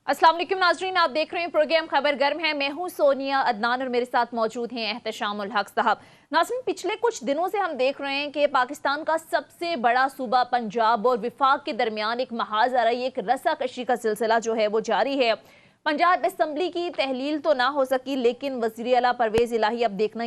अस्सलाम वालेकुम नाजरीन, आप देख रहे हैं प्रोग्राम खबर गर्म है। मैं हूं सोनिया अदनान और मेरे साथ मौजूद हैं एहतशामुल हक साहब। नाजरीन, पिछले कुछ दिनों से हम देख रहे हैं कि पाकिस्तान का सबसे बड़ा सूबा पंजाब और विफाक के दरमियान एक महाज आ रही एक रस्साकशी का सिलसिला जो है वो जारी है। पंजाब असम्बली की तहलील तो ना हो सकी, लेकिन वज़ीर आला परवेज इलाही अब देखना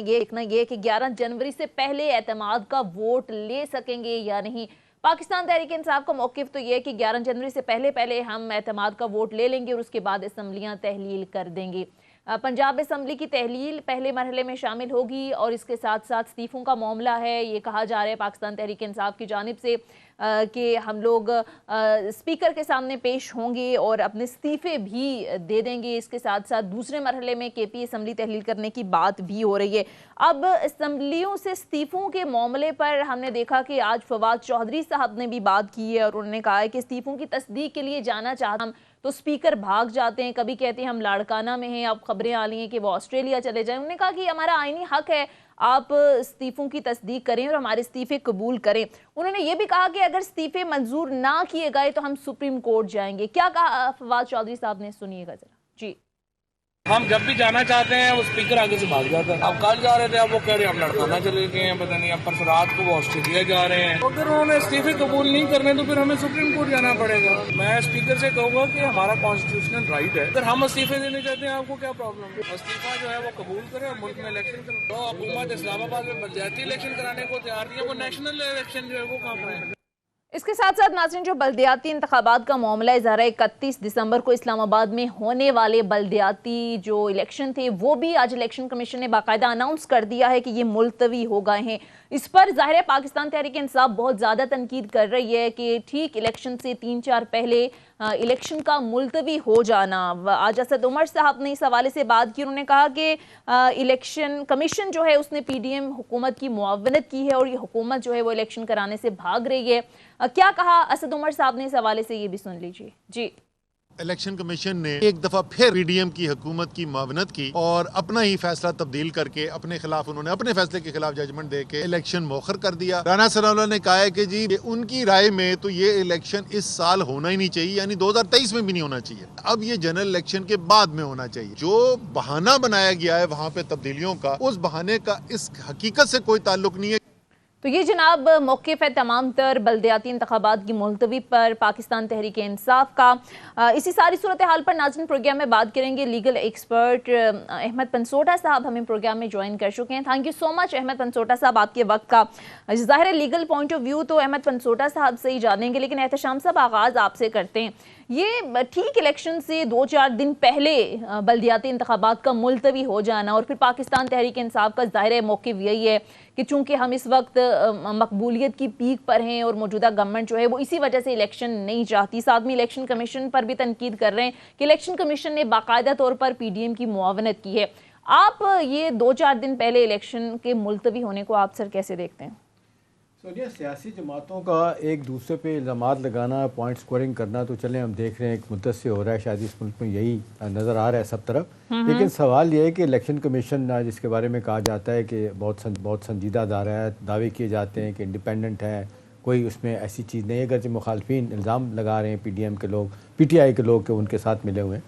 ये कि 11 जनवरी से पहले एतमाद का वोट ले सकेंगे या नहीं। पाकिस्तान तहरीक इंसाफ का मौक़िफ़ तो ये है कि 11 जनवरी से पहले हम एतमाद का वोट ले लेंगे और उसके बाद असम्बलियाँ तहलील कर देंगे। पंजाब असम्बली की तहलील पहले मरहले में शामिल होगी और इसके साथ साथ इस्तीफ़ों का मामला है। ये कहा जा रहा है पाकिस्तान तहरीक इंसाफ की जानिब से कि हम लोग स्पीकर के सामने पेश होंगे और अपने इस्तीफ़े भी दे देंगे। इसके साथ साथ दूसरे मरहले में केपी असम्बली तहलील करने की बात भी हो रही है। अब असम्बलियों से इस्तीफ़ों के मामले पर हमने देखा कि आज फवाद चौधरी साहब ने भी बात की है और उन्होंने कहा है कि इस्तीफ़ों की तस्दीक के लिए जाना चाहता हम तो स्पीकर भाग जाते हैं, कभी कहते हैं हम लाड़काना में हैं, अब खबरें आ रही हैं कि वो ऑस्ट्रेलिया चले जाएं। उन्होंने कहा कि हमारा आईनी हक है, आप इस्तीफ़ों की तस्दीक करें और हमारे इस्तीफ़े कबूल करें। उन्होंने ये भी कहा कि अगर इस्तीफ़े मंजूर ना किए गए तो हम सुप्रीम कोर्ट जाएंगे। क्या कहा फवाद चौधरी साहब ने, सुनिएगा जरा जी। हम जब भी जाना चाहते हैं वो स्पीकर आगे से भाग जाता है। अब कल जा रहे थे, अब वो कह रहे हैं हम लड़काना चले गए हैं, पता नहीं अब परसों रात को वो ऑस्ट्रेलिया जा रहे हैं। अगर उन्होंने इस्तीफे कबूल नहीं करने तो फिर हमें सुप्रीम कोर्ट जाना पड़ेगा। मैं स्पीकर से कहूँगा कि हमारा कॉन्स्टिट्यूशनल राइट है, अगर हम इस्तीफे देने चाहते हैं आपको क्या प्रॉब्लम है? इस्तीफा जो है वो कबूल करें और मुल्क में इलेक्शन करें। तो हुकूमत इस्लामाबाद में बलदियाती इलेक्शन कराने को तैयार नहीं है, वो नेशनल इलेक्शन जो है वो कहाँ पर है? इसके साथ साथ नाज़रीन, जो बल्दियाती इंतखाबात का मामला है, ज़रा 31 दिसंबर को इस्लामाबाद में होने वाले बल्दियाती जो इलेक्शन थे वो भी आज इलेक्शन कमीशन ने बाकायदा अनाउंस कर दिया है कि ये मुलतवी हो गए हैं। इस पर ज़ाहिर है पाकिस्तान तहरीक इंसाफ बहुत ज़्यादा तनकीद कर रही है कि ठीक इलेक्शन से 3-4 पहले इलेक्शन का मुलतवी हो जाना। आज असद उमर साहब ने इस हवाले से बात की। उन्होंने कहा कि इलेक्शन कमीशन जो है उसने PDM हुकूमत की मुआवनत की है और ये हुकूमत जो है वो इलेक्शन कराने से भाग रही है। क्या कहा असद उमर साहब ने इस हवाले से, ये भी सुन लीजिए जी। इलेक्शन कमीशन ने एक दफा फिर PDM की हुकूमत की मावनत की और अपना ही फैसला तब्दील करके अपने खिलाफ, उन्होंने अपने फैसले के खिलाफ जजमेंट दे के इलेक्शन मौखर कर दिया। राना सनाउल्लाह ने कहा है कि जी उनकी राय में तो ये इलेक्शन इस साल होना ही नहीं चाहिए, यानी 2023 में भी नहीं होना चाहिए, अब ये जनरल इलेक्शन के बाद में होना चाहिए। जो बहाना बनाया गया है वहाँ पे तब्दीलियों का, उस बहाने का इस हकीकत से कोई ताल्लुक नहीं है। तो ये जनाब मौक़िफ़ है तमाम तर बल्दियाती इंतखाबात की मुलतवी पर पाकिस्तान तहरीक इंसाफ का। इसी सारी सूरत हाल पर नाज़रीन प्रोग्राम में बात करेंगे। लीगल एक्सपर्ट अहमद पनसोटा साहब हमें प्रोग्राम में ज्वाइन कर चुके हैं। Thank you so much Ahmad Pansota साहब आपके वक्त का। ज़ाहिर है लीगल पॉइंट ऑफ व्यू तो अहमद पनसोटा साहब से ही जानेंगे, लेकिन एहतशाम साहब आगाज़ आपसे करते हैं। ये ठीक इलेक्शन से 2-4 दिन पहले बल्दियाती इंतखाबात का मुलतवी हो जाना और फिर पाकिस्तान तहरीक इंसाफ का ज़ाहिर मौक़िफ़ यही है कि चूँकि हम इस वक्त मकबूलियत की पीक पर हैं और मौजूदा गवर्नमेंट जो है वो इसी वजह से इलेक्शन नहीं चाहती। साथ में इलेक्शन कमीशन पर भी तनकीद कर रहे हैं कि इलेक्शन कमीशन ने बाकायदा तौर पर PDM की मुआवनत की है। आप ये 2-4 दिन पहले इलेक्शन के मुलतवी होने को आप सर कैसे देखते हैं? सोनिया, सियासी जमातों का एक दूसरे पे इल्ज़ामात लगाना, पॉइंट स्कोरिंग करना तो चले हम देख रहे हैं एक मुद्दत से हो रहा है, शायद इस मुल्क में यही नज़र आ रहा है सब तरफ। लेकिन सवाल यह है कि इलेक्शन कमीशन जिसके बारे में कहा जाता है कि बहुत संजीदा अदारा है, दावे किए जाते हैं कि इंडिपेंडेंट है, कोई उसमें ऐसी चीज़ नहीं है। अगर जो मुखालफिन इल्ज़ाम लगा रहे हैं PDM के लोग, PTI के लोग के उनके साथ मिले हुए हैं,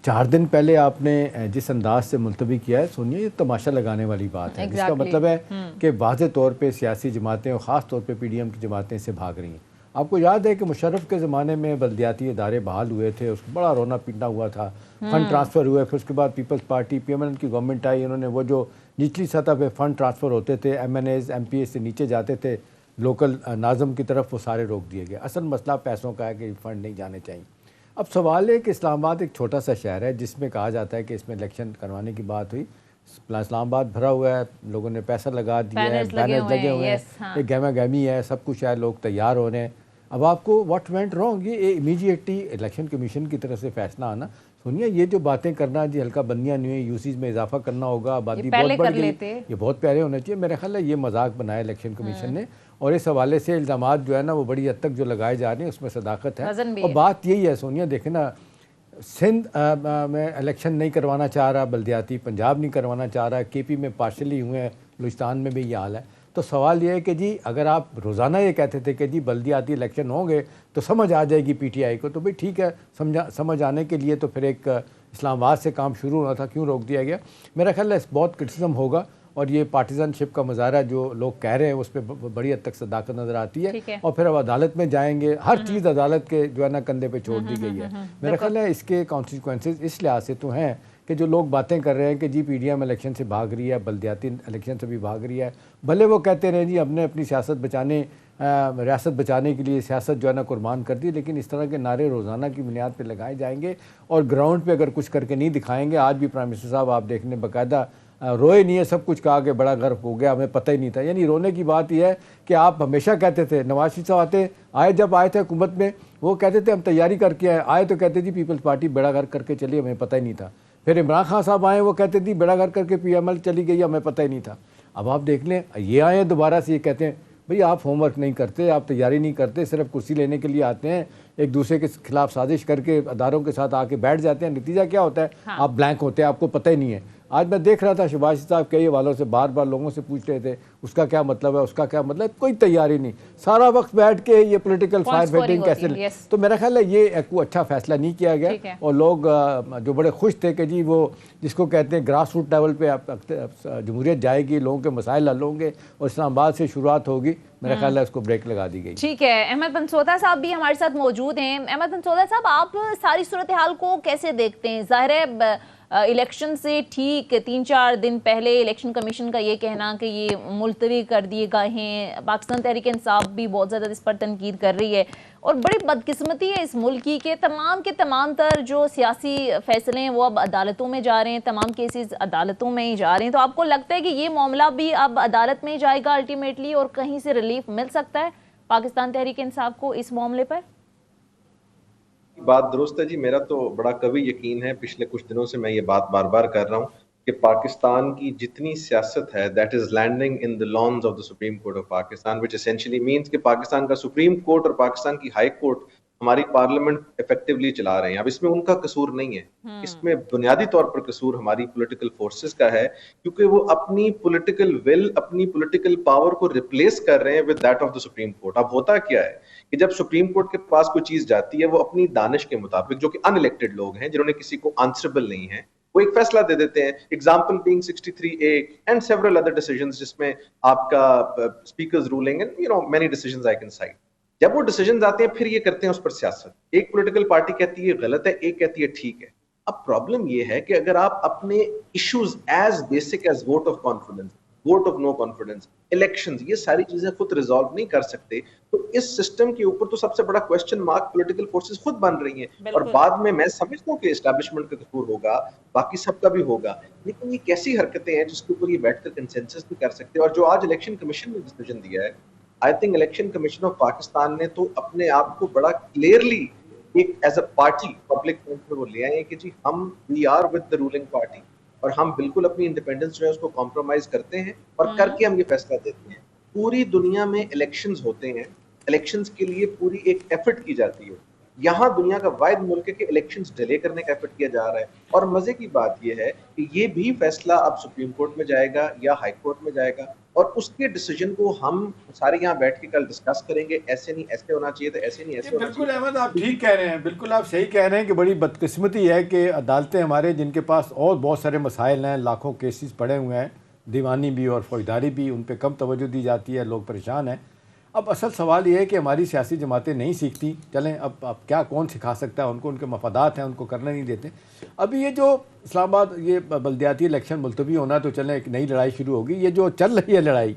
4 दिन पहले आपने जिस अंदाज से मुलतवी किया है, सोनिया ये तमाशा लगाने वाली बात है। जिसका मतलब है कि वाज़े तौर पे सियासी जमातें और ख़ास तौर पे PDM की जमातें से भाग रही हैं। आपको याद है कि मुशर्रफ के ज़माने में बल्दियाती इदारे बहाल हुए थे, उसको बड़ा रोना पीटना हुआ था, फ़ंड ट्रांसफ़र हुए, फिर उसके बाद पीपल्स पार्टी PMN की गवर्नमेंट आई, उन्होंने वो जो निचली सतह पर फ़ंड ट्रांसफ़र होते थे MNAs MPAs से नीचे जाते थे लोकल नाज़म की तरफ, वो सारे रोक दिए गए। असल मसला पैसों का है कि फ़ंड नहीं जाने चाहिए। अब सवाल है कि इस्लामाबाद एक छोटा सा शहर है जिसमें कहा जाता है कि इसमें इलेक्शन करवाने की बात हुई, इस्लामाबाद भरा हुआ है, लोगों ने पैसा लगा दिया है, बैनर्स लगे हुए हैं, एक गहमा गहमी है, सब कुछ है, लोग तैयार हो रहे हैं। अब आपको व्हाट वेंट रॉन्ग, ये इमीडिएटली इलेक्शन कमीशन की तरफ से फैसला आना। सुनिए, ये जो बातें करना जी हल्का बंदियां नहीं हुई, यूसीज में इजाफा करना होगा, आबादी बहुत बढ़ गई, ये बहुत प्यारे होने चाहिए। मेरे ख्याल है ये मजाक बनाया इलेक्शन कमीशन ने और इस हवाले से इल्ज़ामात जो है ना वो बड़ी हद तक जो लगाए जा रहे हैं उसमें सदाकत है। और बात यही है सोनिया, देखे ना, सिंध में इलेक्शन नहीं करवाना चाह रहा बल्दियाती, पंजाब नहीं करवाना चाह रहा, KP में पार्शली हुए हैं, बलूचिस्तान में भी ये हाल है। तो सवाल ये है कि जी अगर आप रोज़ाना ये कहते थे कि जी बल्दियाती इलेक्शन होंगे तो समझ आ जाएगी पीटीआई को, तो भाई ठीक है, समझ आने के लिए तो फिर एक इस्लामाबाद से काम शुरू होना था, क्यों रोक दिया गया? मेरा ख्याल है बहुत क्रिटिसिज्म होगा और ये पार्टिजनशिप का मुजाहरा जो लोग कह रहे हैं उस पर बड़ी हद तक सदाकत नज़र आती है। और फिर अब अदालत में जाएंगे, हर चीज़ अदालत के जो है ना कंधे पे छोड़ दी गई है। मेरा ख्याल है इसके कॉन्सिक्वेंसेस इस लिहाज से तो हैं कि जो लोग बातें कर रहे हैं कि जी पीडीएम इलेक्शन से भाग रही है, बल्दियाती इलेक्शन से भी भाग रही है, भले वो कहते रहे जी हमने अपनी सियासत बचाने रियासत बचाने के लिए सियासत जो है ना कुर्बान कर दी, लेकिन इस तरह के नारे रोज़ाना की बुनियाद पर लगाए जाएंगे और ग्राउंड पे अगर कुछ करके नहीं दिखाएंगे। आज भी प्राइम मिनिस्टर साहब आप देखने बाकायदा रोए नहीं है, सब कुछ कहा कि बड़ा गर्व हो गया, हमें पता ही नहीं था। यानी रोने की बात यह है कि आप हमेशा कहते थे, नवाज शरीफ साहब जब आए थे हुकूमत में वो कहते थे हम तैयारी करके आए तो कहते थी पीपल्स पार्टी बेड़ा गर्क करके चली, हमें पता ही नहीं था। फिर इमरान खान साहब आए, वो कहते थे बेड़ा गर्क करके पीएमएल चली गई, हमें पता ही नहीं था। अब आप देख लें ये आए दोबारा से ये कहते हैं भाई आप होमवर्क नहीं करते, आप तैयारी नहीं करते, सिर्फ कुर्सी लेने के लिए आते हैं, एक दूसरे के खिलाफ साजिश करके अदारों के साथ आके बैठ जाते हैं। नतीजा क्या होता है? हाँ। आप ब्लैंक होते हैं, आपको पता ही नहीं है। आज मैं देख रहा था शहबाज साहब कई हवालों से बार बार लोगों से पूछ रहे थे उसका क्या मतलब है, उसका क्या मतलब, कोई तैयारी नहीं, सारा वक्त बैठ के ये पॉलिटिकल फायर फाइटिंग कैसे। तो मेरा ख्याल है ये कोई अच्छा फैसला नहीं किया गया और लोग जो बड़े खुश थे कि जी वो जिसको कहते हैं ग्रास रूट लेवल पे जमहूरियत जाएगी, लोगों के मसाइल हल होंगे और इस्लामाबाद से शुरुआत होगी, मेरा ख्याल है उसको ब्रेक लगा दी गई। ठीक है, अहमद बनसोदा साहब भी हमारे साथ मौजूद हैं। अहमद बनसोदा साहब, आप सारी सूरत हाल को कैसे देखते हैं? जाहिर है इलेक्शन से ठीक 3-4 दिन पहले इलेक्शन कमीशन का ये कहना कि ये मुलतवी कर दिए गए हैं, पाकिस्तान तहरीक इंसाफ भी बहुत ज़्यादा इस पर तनकीद कर रही है और बड़ी बदकिस्मती है इस मुल्क की के तमाम तर जो सियासी फैसले हैं वो अब अदालतों में जा रहे हैं, तमाम केसेस अदालतों में ही जा रहे हैं। तो आपको लगता है कि ये मामला भी अब अदालत में ही जाएगा अल्टीमेटली और कहीं से रिलीफ मिल सकता है पाकिस्तान तहरीक इंसाफ को इस मामले पर? बात दुरुस्त है जी, मेरा तो बड़ा कभी यकीन है, पिछले कुछ दिनों से मैं ये बात बार बार कर रहा हूँ कि पाकिस्तान की जितनी सियासत है that is landing in the lawns of the supreme court of Pakistan, which essentially means कि पाकिस्तान का सुप्रीम कोर्ट और पाकिस्तान की हाई कोर्ट हमारी पार्लियामेंट इफेक्टिवली चला रहे हैं। अब इसमें उनका कसूर नहीं है, इसमें बुनियादी तौर पर कसूर हमारी पॉलिटिकल फोर्सेस का है, क्योंकि वो अपनी पॉलिटिकल विल, अपनी पॉलिटिकल पावर को रिप्लेस कर रहे हैं with that of the supreme court. अब होता क्या है कि जब सुप्रीम कोर्ट के पास कोई चीज जाती है वो अपनी दानिश के मुताबिक, जो कि अनइलेक्टेड लोग हैं जिन्होंने किसी को आंसरेबल नहीं है, वो एक फैसला दे देते हैं। Example being 63A and several other decisions, जिसमें आपका speakers ruling and many decisions I can site. जब वो डिसीजंस आते हैं फिर ये करते हैं उस पर सियासत। एक पॉलिटिकल पार्टी कहती है गलत है, एक कहती है ठीक है। अब प्रॉब्लम ये है कि अगर आप अपने issues as basic as vote of confidence, vote of no confidence, elections, ये सारी चीजें खुद रिजॉल्व नहीं कर सकते, तो इस सिस्टम के ऊपर तो सबसे बड़ा क्वेश्चन मार्क पॉलिटिकल फोर्सेस खुद बन रही हैं। और बाद में मैं समझता हूँ कि एस्टैब्लिशमेंट का कसूर होगा, बाकी सबका भी होगा, लेकिन ये कैसी हरकतें हैं जिसके ऊपर ये बैठकर कंसेंसस नहीं कर सकते। और जो आज इलेक्शन कमीशन ने डिसीजन दिया है, I think election commission of Pakistan ने तो अपने आप को बड़ा क्लियरली एक एज अ पार्टी पब्लिक में वो ले आए कि जी हम we are with the ruling party और हम बिल्कुल अपनी इंडिपेंडेंस जो है उसको कॉम्प्रोमाइज करते हैं और करके हम ये फैसला देते हैं। पूरी दुनिया में इलेक्शंस होते हैं, इलेक्शंस के लिए पूरी एक एफर्ट की जाती है। यहाँ दुनिया का वाहिद मुल्क है कि इलेक्शंस डिले करने का एफर्ट किया जा रहा है। और मजे की बात यह है कि ये भी फैसला अब सुप्रीम कोर्ट में जाएगा या हाई कोर्ट में जाएगा और उसके डिसीजन को हम सारे यहाँ बैठ के कल डिस्कस करेंगे। ऐसे नहीं ऐसे होना चाहिए, तो ऐसे नहीं ऐसे। बिल्कुल अहमद, आप ठीक कह रहे हैं, बिल्कुल आप सही कह रहे हैं कि बड़ी बदकिस्मती है कि अदालतें हमारे जिनके पास और बहुत सारे मसाइल हैं, लाखों केसेस पड़े हुए हैं, दीवानी भी और फौजदारी भी, उन पर कम तवज्जो दी जाती है, लोग परेशान हैं। अब असल सवाल ये है कि हमारी सियासी जमातें नहीं सीखती। चलें अब क्या कौन सिखा सकता है उनको, उनके मफादात हैं, उनको करने नहीं देते। अभी ये जो इस्लामाबाद ये बल्दियाती इलेक्शन मुलतवी होना, तो चलें एक नई लड़ाई शुरू होगी। ये जो चल रही है लड़ाई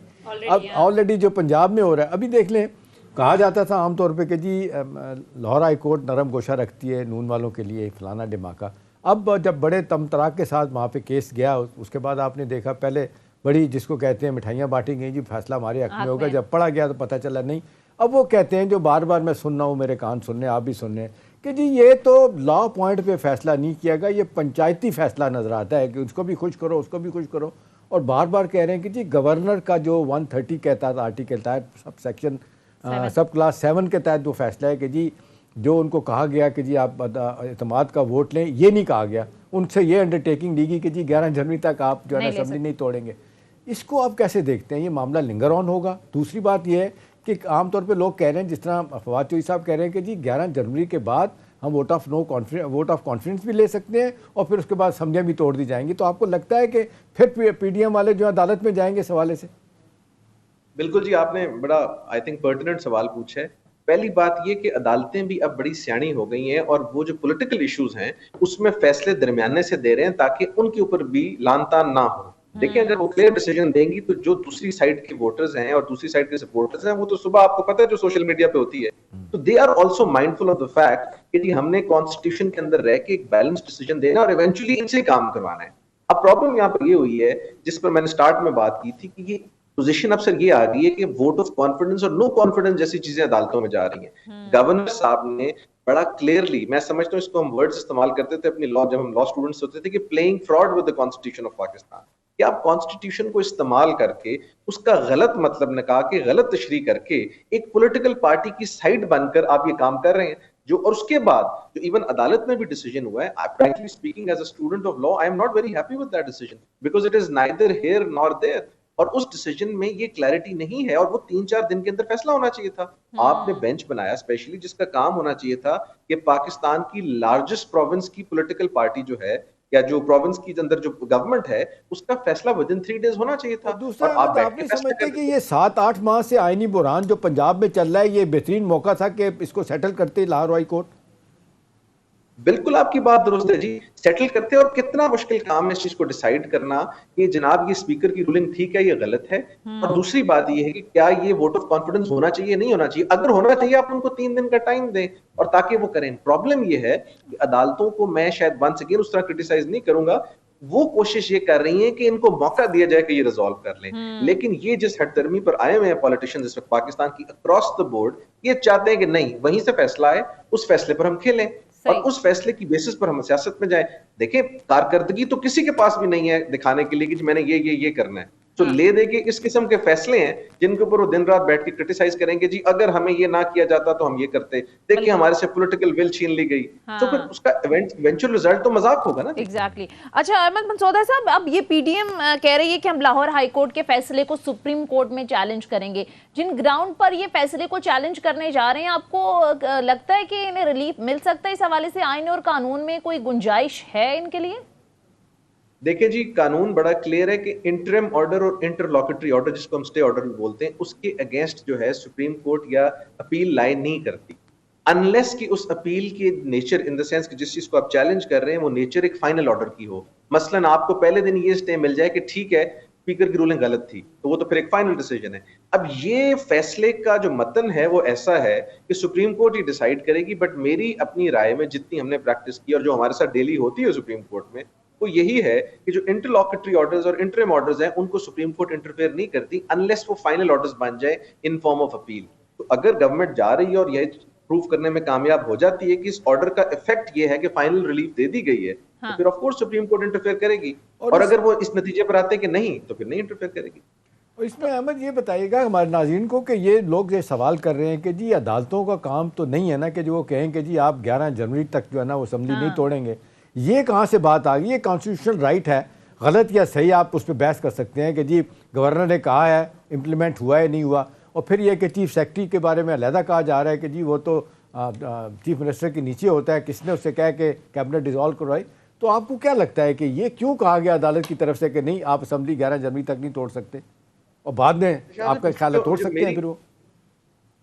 अब ऑलरेडी जो पंजाब में हो रहा है, अभी देख लें, कहा जाता था आमतौर पर कि जी लाहौर हाई कोर्ट नरम गोशा रखती है नून वालों के लिए, फलाना डिमाका। अब जब बड़े तमतराक के साथ वहाँ पे केस गया, उसके बाद आपने देखा पहले बड़ी जिसको कहते हैं मिठाइयाँ बांटी गई जी फैसला हमारे हक में होगा, जब पढ़ा गया तो पता चला नहीं। अब वो कहते हैं जो बार बार मैं सुन रहा हूँ, मेरे कान सुनने, आप भी सुन रहे हैं कि जी ये तो लॉ पॉइंट पे फैसला नहीं किया गया, ये पंचायती फैसला नज़र आता है कि उसको भी खुश करो, उसको भी खुश करो। और बार बार कह रहे हैं कि जी गवर्नर का जो 130 कहता था आर्टिकल तहत सब सेक्शन सब क्लास 7 के तहत वो फैसला है कि जी जो उनको कहा गया कि जी आप एतमाद का वोट लें, ये नहीं कहा गया। उनसे ये अंडरटेकिंग ली गई कि जी 11 जनवरी तक आप जो है ना असेंबली नहीं तोड़ेंगे। इसको आप कैसे देखते हैं? ये मामला लिंगर ऑन होगा? दूसरी बात यह है कि आमतौर पे लोग कह रहे हैं, जिस तरह फवाद चौधरी साहब कह रहे हैं कि जी 11 जनवरी के बाद हम वोट ऑफ कॉन्फिडेंस भी ले सकते हैं और फिर उसके बाद समझियाँ भी तोड़ दी जाएंगी। तो आपको लगता है कि फिर पीडीएम वाले जो अदालत में जाएंगे इस हवाले से? बिल्कुल जी, आपने बड़ा आई थिंक पर्टिनेंट सवाल पूछा है। पहली बात ये कि अदालतें भी अब बड़ी सियानी हो गई हैं और वो जो पॉलिटिकल इश्यूज हैं उसमें फैसले दरमियाने से दे रहे हैं ताकि उनके ऊपर भी लानतान ना हो। देखिए, अगर वो क्लियर डिसीजन देंगी तो जो दूसरी साइड के वोटर्स हैं और दूसरी साइड के सपोर्टर्स हैं, वो तो सुबह आपको पता है जो सोशल मीडिया पे होती है, तो they are also mindful of the fact कि जी हमने कॉन्स्टिट्यूशन के अंदर रह के एक बैलेंस डिसीजन देना और इवेंचुअली इनसे काम करवाना है। अब प्रॉब्लम यहाँ पर ये हुई है, जिस पर मैंने स्टार्ट में बात की थी, कि ये पोजीशन अब सर ये आ गई है कि वोट ऑफ कॉन्फिडेंस और नो कॉन्फिडेंस जैसी चीजें अदालतों में जा रही हैं। गवर्नर साहब ने बड़ा क्लियरली, मैं समझता हूँ इसको हम वर्ड्स इस्तेमाल करते थे अपनी लॉ, जब हम लॉ स्टूडेंट्स होते थे, कि playing fraud with the constitution of Pakistan, कि आप कॉन्स्टिट्यूशन को इस्तेमाल करके उसका गलत मतलब निकाल के गलत तशरीह करके एक पॉलिटिकल पार्टी की साइड बनकर आप ये काम कर रहे हैं। जो और उसके बाद जो इवन अदालत में भी डिसीजन हुआ है, frankly speaking as a student of law I am not very happy with that decision because it is neither here nor there. और उस डिसीजन में ये क्लैरिटी नहीं है और वो 3-4 दिन के अंदर फैसला होना चाहिए था। आपने बेंच बनाया स्पेशली, जिसका काम होना चाहिए था कि पाकिस्तान की लार्जेस्ट प्रोविंस की पॉलिटिकल पार्टी जो है या जो प्रोविंस की अंदर जो गवर्नमेंट है उसका फैसला विद इन 3 डेज होना चाहिए था। दूसरा, आप नहीं समझते कि ये 7-8 माह से आईनी बुरहान जो पंजाब में चल रहा है, ये बेहतरीन मौका था कि इसको सेटल करते लाहौर हाई कोर्ट? बिल्कुल आपकी बात दुरुस्त है जी, सेटल करते हैं। और कितना मुश्किल काम है इस चीज को डिसाइड करना कि जनाब ये स्पीकर की रूलिंग ठीक है, ये गलत है। और दूसरी बात ये है कि क्या ये वोट ऑफ कॉन्फिडेंस होना चाहिए, नहीं होना चाहिए। अगर होना चाहिए आप उनको 3 दिन का टाइम दें और ताकि वो करें। प्रॉब्लम ये है कि अदालतों को मैं शायद वंस अगेन उस तरह क्रिटिसाइज नहीं करूंगा, वो कोशिश ये कर रही है कि इनको मौका दिया जाए कि ये रिजॉल्व कर लें। लेकिन ये जिस हटदर्मी पर आए हुए हैं पॉलिटिशियंस इस वक्त पाकिस्तान की अक्रॉस द बोर्ड, ये चाहते हैं कि नहीं, वहीं से फैसला है, उस फैसले पर हम खेलें और उस फैसले की बेसिस पर हम सियासत में जाएं। देखिए, कारकर्दगी तो किसी के पास भी नहीं है दिखाने के लिए कि मैंने ये करना है। तो ले दे के इस किस्म के फैसले हैं जिनके ऊपर वो दिन रात बैठ के क्रिटिसाइज करेंगे, जी अगर हमें ये ना किया जाता तो हम ये करते। देखिए, हमारे से पॉलिटिकल विल छीन ली गई। तो फिर उसका इवेंचुअल रिजल्ट तो मजाक होगा ना। एग्जैक्टली। अच्छा अहमद मंसूदा साहब, अब ये पीडीएम कह रही है कि हम लाहौर हाई कोर्ट के फैसले को सुप्रीम कोर्ट में चैलेंज करेंगे। जिन ग्राउंड पर ये फैसले को चैलेंज करने जा रहे हैं, आपको लगता है कि इन्हें रिलीफ मिल सकता है इस हवाले से? आईन और कानून में कोई गुंजाइश है इनके लिए? देखिए जी, कानून बड़ा क्लियर है कि इंटरिम ऑर्डर और इंटरलॉकेटरी ऑर्डर, जिसको हम स्टे ऑर्डर भी बोलते हैं, उसके अगेंस्ट जो है सुप्रीम कोर्ट या अपील लाई नहीं करती, अनलेस कि उस अपील की नेचर, इन द सेंस कि जिस चीज को आप चैलेंज कर रहे हैं वो नेचर एक फाइनल ऑर्डर की हो। मसलन आपको पहले दिन ये स्टे मिल जाए कि ठीक है स्पीकर की रूलिंग गलत थी, तो वो तो फिर एक फाइनल डिसीजन है। अब ये फैसले का जो मतन है वो ऐसा है कि सुप्रीम कोर्ट ही डिसाइड करेगी। बट मेरी अपनी राय में जितनी हमने प्रैक्टिस की और जो हमारे साथ डेली होती है सुप्रीम कोर्ट में, वो यही है कि जो इंटरलॉकेटरी ऑर्डर्स और इंटरिम ऑर्डर्स हैं उनको सुप्रीम कोर्ट इंटरफेयर नहीं करती अनलेस वो फाइनल ऑर्डर्स बन जाए इन फॉर्म ऑफ अपील। तो अगर गवर्नमेंट जा रही है और यह प्रूव करने में कामयाब हो जाती है कि इस ऑर्डर का इफेक्ट ये है कि फाइनल रिलीफ दे दी गई है, तो फिर of course supreme court interfere करेगी। और अगर वो इस नतीजे पर आते हैं कि नहीं, तो फिर नहीं इंटरफेयर करेगी। और इसमें अहमद ये बताइएगा हमारे नाज़रीन को कि ये लोग ये सवाल कर रहे हैं कि जी अदालतों का काम तो नहीं है ना कि जो वो कहें कि जी आप 11 जनवरी तक जो है ना वो असेंबली नहीं तोड़ेंगे। ये कहाँ से बात आ गई? ये कॉन्स्टिट्यूशनल राइट है, गलत या सही आप उस पर बहस कर सकते हैं कि जी गवर्नर ने कहा है, इम्प्लीमेंट हुआ है नहीं हुआ। और फिर ये कि चीफ सेक्रेटरी के बारे में अलहदा कहा जा रहा है कि जी वो तो चीफ मिनिस्टर के नीचे होता है, किसने उससे कहा कि कैबिनेट डिसॉल्व करवाई। तो आपको क्या लगता है कि ये क्यों कहा गया अदालत की तरफ से कि नहीं आप असेंबली 11 जनवरी तक नहीं तोड़ सकते, और बाद में आपका ख्याल है तोड़ सकते हैं? फिर वो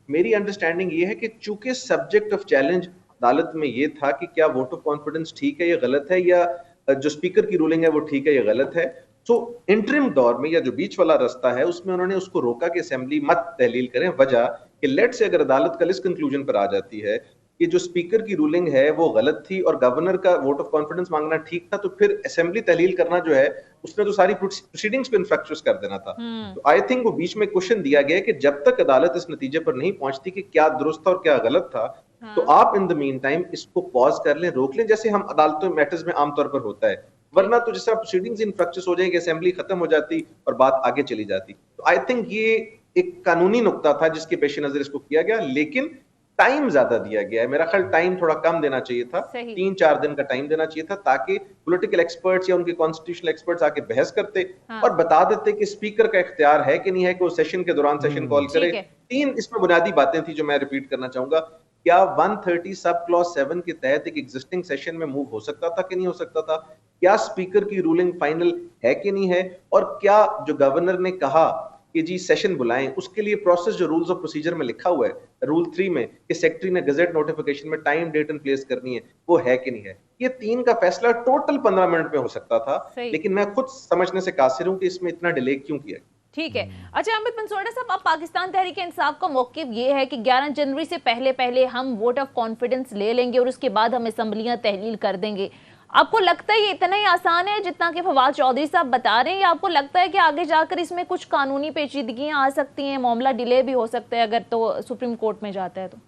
मेरी अंडरस्टैंडिंग ये है कि चूंकि सब्जेक्ट ऑफ चैलेंज अदालत में ये था कि क्या वोट ऑफ कॉन्फिडेंस ठीक है या गलत है, या जो स्पीकर की रूलिंग है वो ठीक है या गलत है, तो इंटरिम दौर में या जो बीच वाला रास्ता है उसमें उन्होंने उसको रोका कि असेंबली मत तहलील करें। वजह कि लेट से अगर अदालत कल इस कंक्लूजन पर आ जाती है कि जो स्पीकर की रूलिंग है वो गलत थी और गवर्नर का वोट ऑफ कॉन्फिडेंस मांगना ठीक था, तो फिर असेंबली तहलील करना जो है उसने तो सारी प्रोसीडिंग्स को इन्फ्रक्चुअस कर देना था। तो आई थिंक वो बीच में क्वेश्चन दिया गया कि जब तक अदालत इस नतीजे पर नहीं पहुंचती कि क्या दुरुस्त था और क्या गलत था, तो आप इन द मीन टाइम इसको पॉज कर लें, रोक लें, जैसे हम अदालतों मैटर्स में आमतौर पर होता है। वरना तो जैसा प्रोसीडिंग्स इन्फ्रक्चुअस हो जाएगी, असेंबली खत्म हो जाती और बात आगे चली जाती। तो आई थिंक ये एक कानूनी नुक्ता था जिसके पेश नजर इसको किया गया। लेकिन टाइम ज्यादा दिया गया है। मेरा ख्याल टाइम थोड़ा कम देना चाहिए था, सही। 3-4 दिन का टाइम देना चाहिए था, ताकि पॉलिटिकल एक्सपर्ट्स या उनके कॉन्स्टिट्यूशनल एक्सपर्ट्स आके बहस करते हाँ। और बता देते कि स्पीकर का इख्तियार है कि नहीं है कि वो सेशन के दौरान सेशन कॉल करे। ठीक है। 3 इसमें बुनियादी बातें थी जो मैं रिपीट करना चाहूंगा। क्या 130 सब क्लॉज 7 के तहत एक एग्जिस्टिंग सेशन में मूव हो सकता था कि नहीं हो सकता था? क्या स्पीकर की रूलिंग फाइनल है कि नहीं है? और क्या जो गवर्नर ने कहा कि जी सेशन बुलाएं, उसके लिए प्रोसेस जो रूल्स ऑफ प्रोसीजर में लिखा हुआ है रूल 3 में कि सेक्रेटरी ने गजेट नोटिफिकेशन में टाइम डेट एंड प्लेस करनी है, वो है कि नहीं है? ये 3 का फैसला टोटल 15 मिनट में हो सकता था, सही। लेकिन मैं खुद समझने से कासिर हूं कि इसमें इतना डिले क्यों किया। ठीक है। अच्छा अमित मंसोड़ा साहब, अब पाकिस्तान तहरीक इंसाफ का मौक़िफ़ ये है कि 11 जनवरी से पहले पहले हम वोट ऑफ कॉन्फिडेंस ले लेंगे और उसके बाद हम असम्बलियां तहलील कर देंगे। आपको लगता है ये इतना ही आसान है जितना कि फवाद चौधरी साहब बता रहे हैं, या आपको लगता है कि आगे जाकर इसमें कुछ कानूनी पेचीदगियां आ सकती हैं, मामला डिले भी हो सकता है अगर तो सुप्रीम कोर्ट में जाता है तो?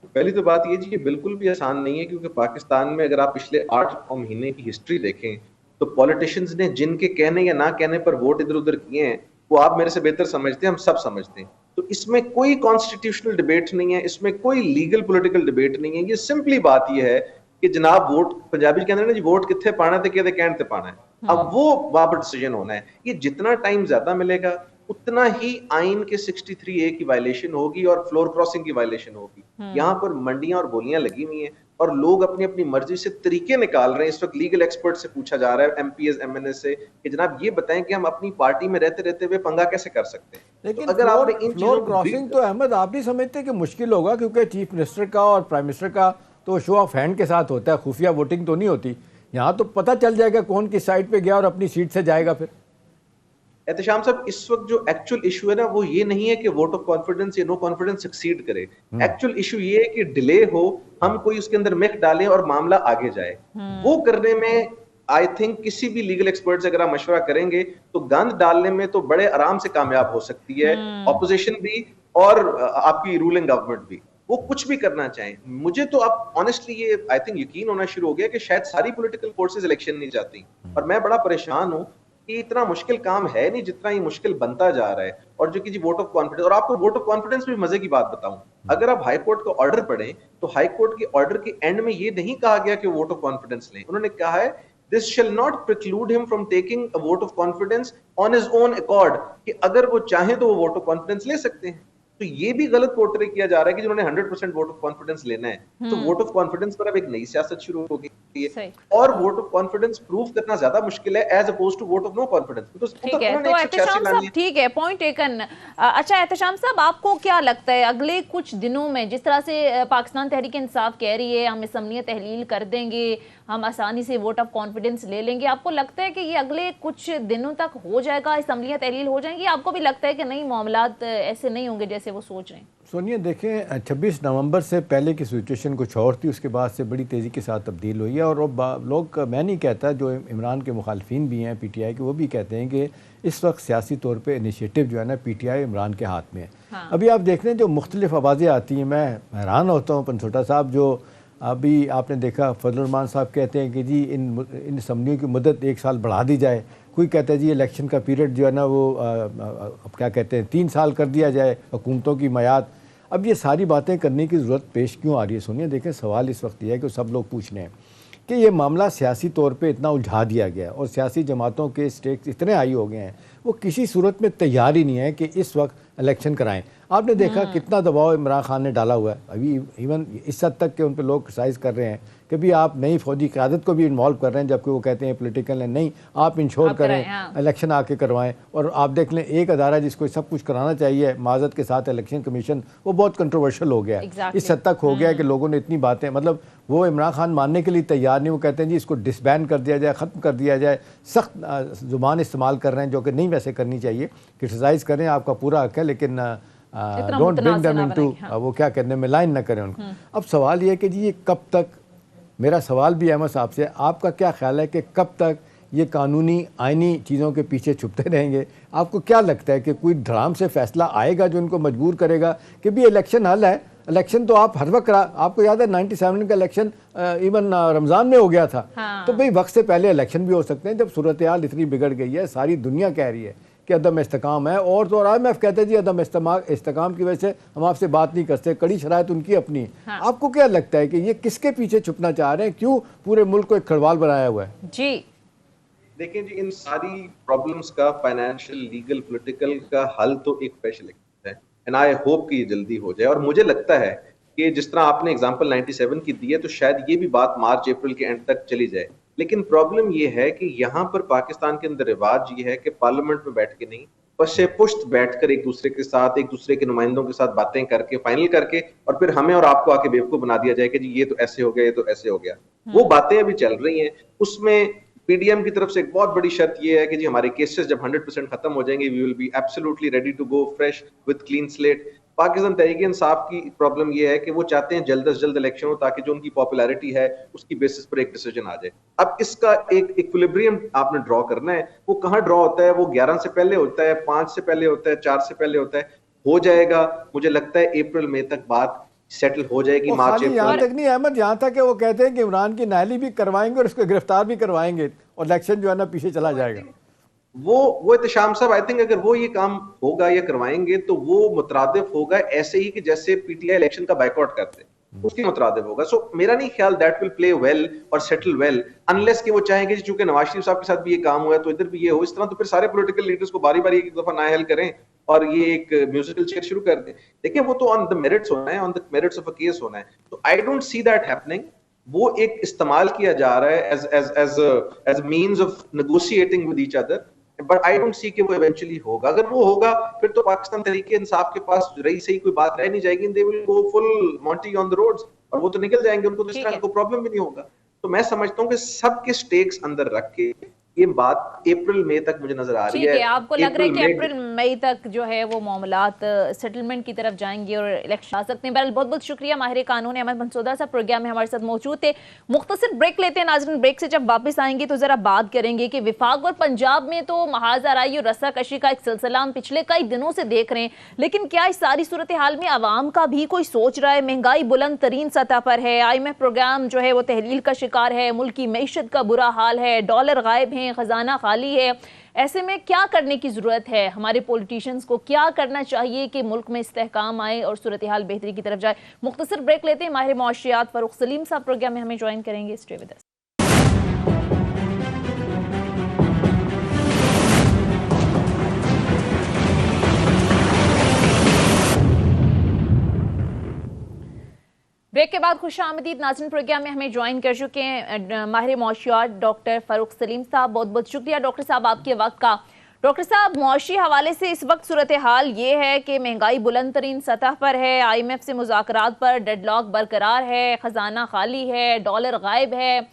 पहली तो बात ये जी कि बिल्कुल भी आसान नहीं है, क्योंकि पाकिस्तान में अगर आप पिछले 8 महीने की हिस्ट्री देखें तो पॉलिटिशियंस ने जिनके कहने या ना कहने पर वोट इधर उधर किए हैं वो आप मेरे से बेहतर समझते हैं, हम सब समझते हैं। तो इसमें कोई कॉन्स्टिट्यूशनल डिबेट नहीं है, इसमें कोई लीगल पॉलिटिकल डिबेट नहीं है। ये सिंपली बात ये है कि जनाब वोट, पंजाबी कहते हैं ना जी, वोट कितने पाना थे कहते कहने ते पाना है। अब वो वहां पर डिसीजन होना है। ये जितना टाइम ज्यादा मिलेगा उतना ही आइन के 63A की वायलेशन होगी और फ्लोर क्रॉसिंग की वायलेशन होगी। यहाँ पर मंडियां और बोलियां लगी हुई हैं और लोग अपनी अपनी मर्जी से तरीके निकाल रहे हैं। इस वक्त लीगल एक्सपर्ट से पूछा जा रहा है, एमपीएस एमएनएस से, कि जनाब ये बताएं कि हम अपनी पार्टी में रहते रहते हुए पंगा कैसे कर सकते हैं। लेकिन तो अगर आपने इन फ्लोर चीजों क्रॉसिंग तो अहमद आप नहीं समझते कि मुश्किल होगा, क्योंकि चीफ मिनिस्टर का और प्राइम मिनिस्टर का तो शो ऑफ हैंड के साथ होता है, खुफिया वोटिंग तो नहीं होती। यहाँ तो पता चल जाएगा कौन किस साइड पे गया और अपनी सीट से जाएगा। फिर एहतशाम साहब, इस वक्त जो एक्चुअल इशू है ना वो ये नहीं है कि वोट ऑफ कॉन्फिडेंस या नो कॉन्फिडेंस सक्सीड करे। एक्चुअल इशू ये है कि डिले हो, हम कोई उसके अंदर मिक डालें और मामला आगे जाए। वो करने में आई थिंक किसी भी लीगल एक्सपर्ट से अगर आप मशवरा करेंगे तो गंद डालने में तो बड़े आराम से कामयाब हो सकती है ऑपोजिशन भी और आपकी रूलिंग गवर्नमेंट भी। वो कुछ भी करना चाहें। मुझे तो अब ऑनेस्टली ये आई थिंक यकीन होना शुरू हो गया कि शायद सारी पॉलिटिकल फोर्सेस इलेक्शन नहीं चाहती, और मैं बड़ा परेशान हूं कि इतना मुश्किल काम है नहीं जितना ये मुश्किल बनता जा रहा है। और जो कि जी वोट ऑफ कॉन्फिडेंस, और आपको वोट ऑफ कॉन्फिडेंस में मजे की बात बताऊं, अगर आप हाई कोर्ट का ऑर्डर पढ़ें तो हाई कोर्ट के ऑर्डर के एंड में ये नहीं कहा गया कि वोट ऑफ कॉन्फिडेंस लें। उन्होंने कहा है this shall not preclude him from taking a vote of confidence on his own accord, कि अगर वो चाहें तो वो वोट ऑफ कॉन्फिडेंस ले सकते हैं। तो ये भी गलत पोर्ट्रे किया जा रहा है कि जिन्होंने 100% वोट ऑफ कॉन्फिडेंस लेना है तो वोट ऑफ कॉन्फिडेंस पर अब एक नई सियासत शुरू हो गई है, और वोट ऑफ कॉन्फिडेंस प्रूव करना ज्यादा मुश्किल है as oppose to vote of no confidence. ठीक है, तो एहतशाम साहब, ठीक है, पॉइंट टेकन। अच्छा एहतशाम साहब, आपको क्या लगता है अगले कुछ दिनों में जिस तरह से पाकिस्तान तहरीक इंसाफ कह रही है हम असम्बलियां तहलील कर देंगे, हम आसानी से वोट ऑफ कॉन्फिडेंस ले लेंगे, आपको लगता है कि ये अगले कुछ दिनों तक हो जाएगा, असम्बलियां तहलील हो जाएंगी? आपको भी लगता है कि नहीं, मामलात ऐसे नहीं होंगे जैसे वो सोच रहे हैं? सोनिया देखें, 26 नवंबर से पहले की सिचुएशन कुछ और थी, उसके बाद से बड़ी तेज़ी के साथ तब्दील हुई है। और लोग, मैं नहीं कहता, जो इमरान के मुखालफिन भी हैं पीटीआई के, वो भी कहते हैं कि इस वक्त सियासी तौर पे इनिशिएटिव जो है ना पीटीआई इमरान के हाथ में है। हाँ। अभी आप देख रहे हैं जो मुख्तलिफ आवाज़ें आती हैं, मैं हैरान होता हूँ पंसोटा साहब, जो अभी आपने देखा फजलुर रहमान साहब कहते हैं कि जी इन असम्बलियों की मुद्दत 1 साल बढ़ा दी जाए। कोई कहता है जी इलेक्शन का पीरियड जो है ना वो अब क्या कहते हैं 3 साल कर दिया जाए, हुकूमतों की मयाद। अब ये सारी बातें करने की ज़रूरत पेश क्यों आ रही है? सुनिए, देखें, सवाल इस वक्त यह है कि सब लोग पूछ रहे हैं कि ये मामला सियासी तौर पे इतना उलझा दिया गया और सियासी जमातों के स्टेक्स इतने हाई हो गए हैं, वो किसी सूरत में तैयार ही नहीं है कि इस वक्त इलेक्शन कराएं। आपने देखा कितना दबाव इमरान खान ने डाला हुआ है, अभी इवन इस हद तक कि उन पर लोग क्रिटिसाइज कर रहे हैं कि भी आप नई फौजी क़यादत को भी इन्वॉल्व कर रहे हैं, जबकि वो कहते हैं पॉलिटिकल है, नहीं, आप इंश्योर करें, इलेक्शन आके करवाएं। और आप देख लें, एक अदारा जिसको सब कुछ कराना चाहिए माजरत के साथ, इलेक्शन कमीशन, वो बहुत कंट्रोवर्शियल हो गया है। इस हद तक हो गया कि लोगों ने इतनी बातें, मतलब वो इमरान खान मानने के लिए तैयार नहीं। वो कहते हैं जी इसको डिसबैन कर दिया जाए, ख़त्म कर दिया जाए, सख्त ज़ुबान इस्तेमाल कर रहे हैं जो कि नहीं वैसे करनी चाहिए। क्रिटिसाइज़ करें, आपका पूरा हक है, लेकिन डोंट ब्रिंग देम इनटू, वो क्या कहने में लाइन न करें उनको। अब सवाल ये है कि जी ये कब तक, मेरा सवाल भी अहमद साहब से, आपका क्या ख्याल है कि कब तक ये कानूनी आइनी चीज़ों के पीछे छुपते रहेंगे? आपको क्या लगता है कि कोई धड़ाम से फैसला आएगा जो इनको मजबूर करेगा कि भी इलेक्शन हल है? इलेक्शन तो आप हर वक्त आपको याद है 97 का इलेक्शन इवन रमज़ान में हो गया था। हाँ। तो भाई वक्त से पहले इलेक्शन भी हो सकते हैं जब सूरत हाल इतनी बिगड़ गई है। सारी दुनिया कह रही है कि अदम इस्तेकाम है। और तो और IMF कहते हैं जी अदम इस्तेकाम की वजह से हम आपसे बात नहीं करते, कड़ी शराइत उनकी अपनी है। हाँ। आपको क्या लगता है कि ये किसके पीछे छुपना चाह रहे हैं, क्यों पूरे मुल्क को एक खड़वाल बनाया हुआ है? जी देखिए जी, इन सारी प्रॉब्लम्स का फाइनेंशियल, लीगल, पॉलिटिकल का हल तो एक फ्रेश इलेक्शन है, एंड आई होप कि ये जल्दी हो जाए। और मुझे लगता है कि जिस तरह आपने एग्जांपल 97 की दी है, तो शायद ये भी बात मार्च अप्रैल के एंड तक चली जाए। लेकिन प्रॉब्लम ये है कि यहाँ पर पाकिस्तान के अंदर रिवाज ये है कि पार्लियामेंट में बैठ के नहीं, पश्चे पुश्त बैठकर एक दूसरे के साथ, एक दूसरे के नुमाइंदों के साथ बातें करके फाइनल करके, और फिर हमें और आपको आके बेवकूफ बना दिया जाए कि जी ये तो ऐसे हो गया, ये तो ऐसे हो गया। वो बातें अभी चल रही हैं। उसमें पीडीएम की तरफ से एक बहुत बड़ी शर्त ये है कि जी हमारे केसेस जब 100% खत्म हो जाएंगे, we will be absolutely ready to go fresh with clean slate. Pakistan Tehreek Insaf की प्रॉब्लम ये है कि वो चाहते हैं जल्द से जल्द इलेक्शन हो, ताकि जो उनकी पॉपुलैरिटी है उसकी बेसिस पर एक डिसीजन आ जाए। अब इसका एक इक्विलिब्रियम आपने ड्रॉ करना है। वो कहाँ ड्रॉ होता है? वो 11 से पहले होता है, 5 से पहले होता है, 4 से पहले होता है। हो जाएगा, मुझे लगता है अप्रैल मई तक बात सेटल हो जाएगी। मार्च यहाँ अप्रैल तक नहीं अहमद, यहाँ तक कि वो कहते हैं कि इमरान की नाहली भी करवाएंगे और उसको गिरफ्तार भी करवाएंगे और इलेक्शन जो है ना पीछे चला जाएगा। वो इत्तेशाम साहब, आई थिंक अगर वो ये काम होगा या करवाएंगे तो वो मुतरादिफ होगा ऐसे ही कि जैसे पीटीआई इलेक्शन का बाइकआउट करते, उसके मुतरादिफ होगा। सो मेरा नहीं ख्याल दैट विल प्ले वेल और सेटल वेल, अनलेस कि वो चाहेंगे चूंकि नवाज शरीफ साहब के साथ भी ये काम हुआ है तो इधर भी ये हो। इस तरह तो फिर सारे पॉलिटिकल लीडर्स को बारी बारी एक दफा नाअहल करें और ये एक म्यूजिकल चेयर शुरू कर दें। देखिए वो तो ऑन द मेरिट्स होना है, on the merits of a case होना है। तो I don't see that happening. वो एक इस्तेमाल किया जा रहा है as means of negotiating with each other, but I don't see कि वो इवेंचुअली होगा। अगर वो होगा फिर तो पाकिस्तान तरीके इंसाफ के पास रही सही कोई बात रह नहीं जाएगी। They will go full Monty on the roads और वो तो निकल जाएंगे, उनको तो इस तरह का कोई प्रॉब्लम भी नहीं होगा। तो मैं समझता हूँ कि सबके स्टेक्स अंदर रख के ये बात अप्रैल मई तक मुझे नजर आ रही है। आपको लग रहा है कि अप्रैल मई तक जो है वो मामलात सेटलमेंट की तरफ जाएंगे और इलेक्शन आ सकते हैं। बहरहाल बहुत बहुत शुक्रिया माहिर कानून अहमद मनसूदा साहब प्रोग्राम में हमारे साथ मौजूद थे। मुख्तसर ब्रेक लेते हैं नाज़रीन, ब्रेक से जब वापस आएंगे तो जरा बात करेंगे कि विफाक और पंजाब में तो महाजराई और रस्साकशी का एक सिलसिला हम पिछले कई दिनों से देख रहे हैं, लेकिन क्या इस सारी सूरत हाल में आवाम का भी कोई सोच रहा है? महंगाई बुलंद तरीन सतह पर है, IMF प्रोग्राम जो है वो तहलील का शिकार है, मुल्क की मईशत का बुरा हाल है, डॉलर गायब है, खजाना खाली है। ऐसे में क्या करने की जरूरत है? हमारे पॉलिटिशियंस को क्या करना चाहिए कि मुल्क में इस्तेहकाम आए और सूरत हाल बेहतरी की तरफ जाए? मुख्तसर ब्रेक लेते हैं। माहिर मुआशियात फ़ारूक सलीम साहब प्रोग्राम में हमें ज्वाइन करेंगे। Stay with us. ब्रेक के बाद खुश आमदीद नाज़रीन, प्रोग्राम में हमें ज्वाइन कर चुके हैं माहिर मुआशियात डॉक्टर फ़ारूक सलीम साहब। बहुत बहुत शुक्रिया डॉक्टर साहब आपके वक्त का। डॉक्टर साहब, मुआशी हवाले से इस वक्त सूरत हाल ये है कि महंगाई बुलंद तरीन सतह पर है, IMF से मुज़ाकरात पर डेडलॉक बरकरार है, ख़जाना खाली है, डॉलर गायब है।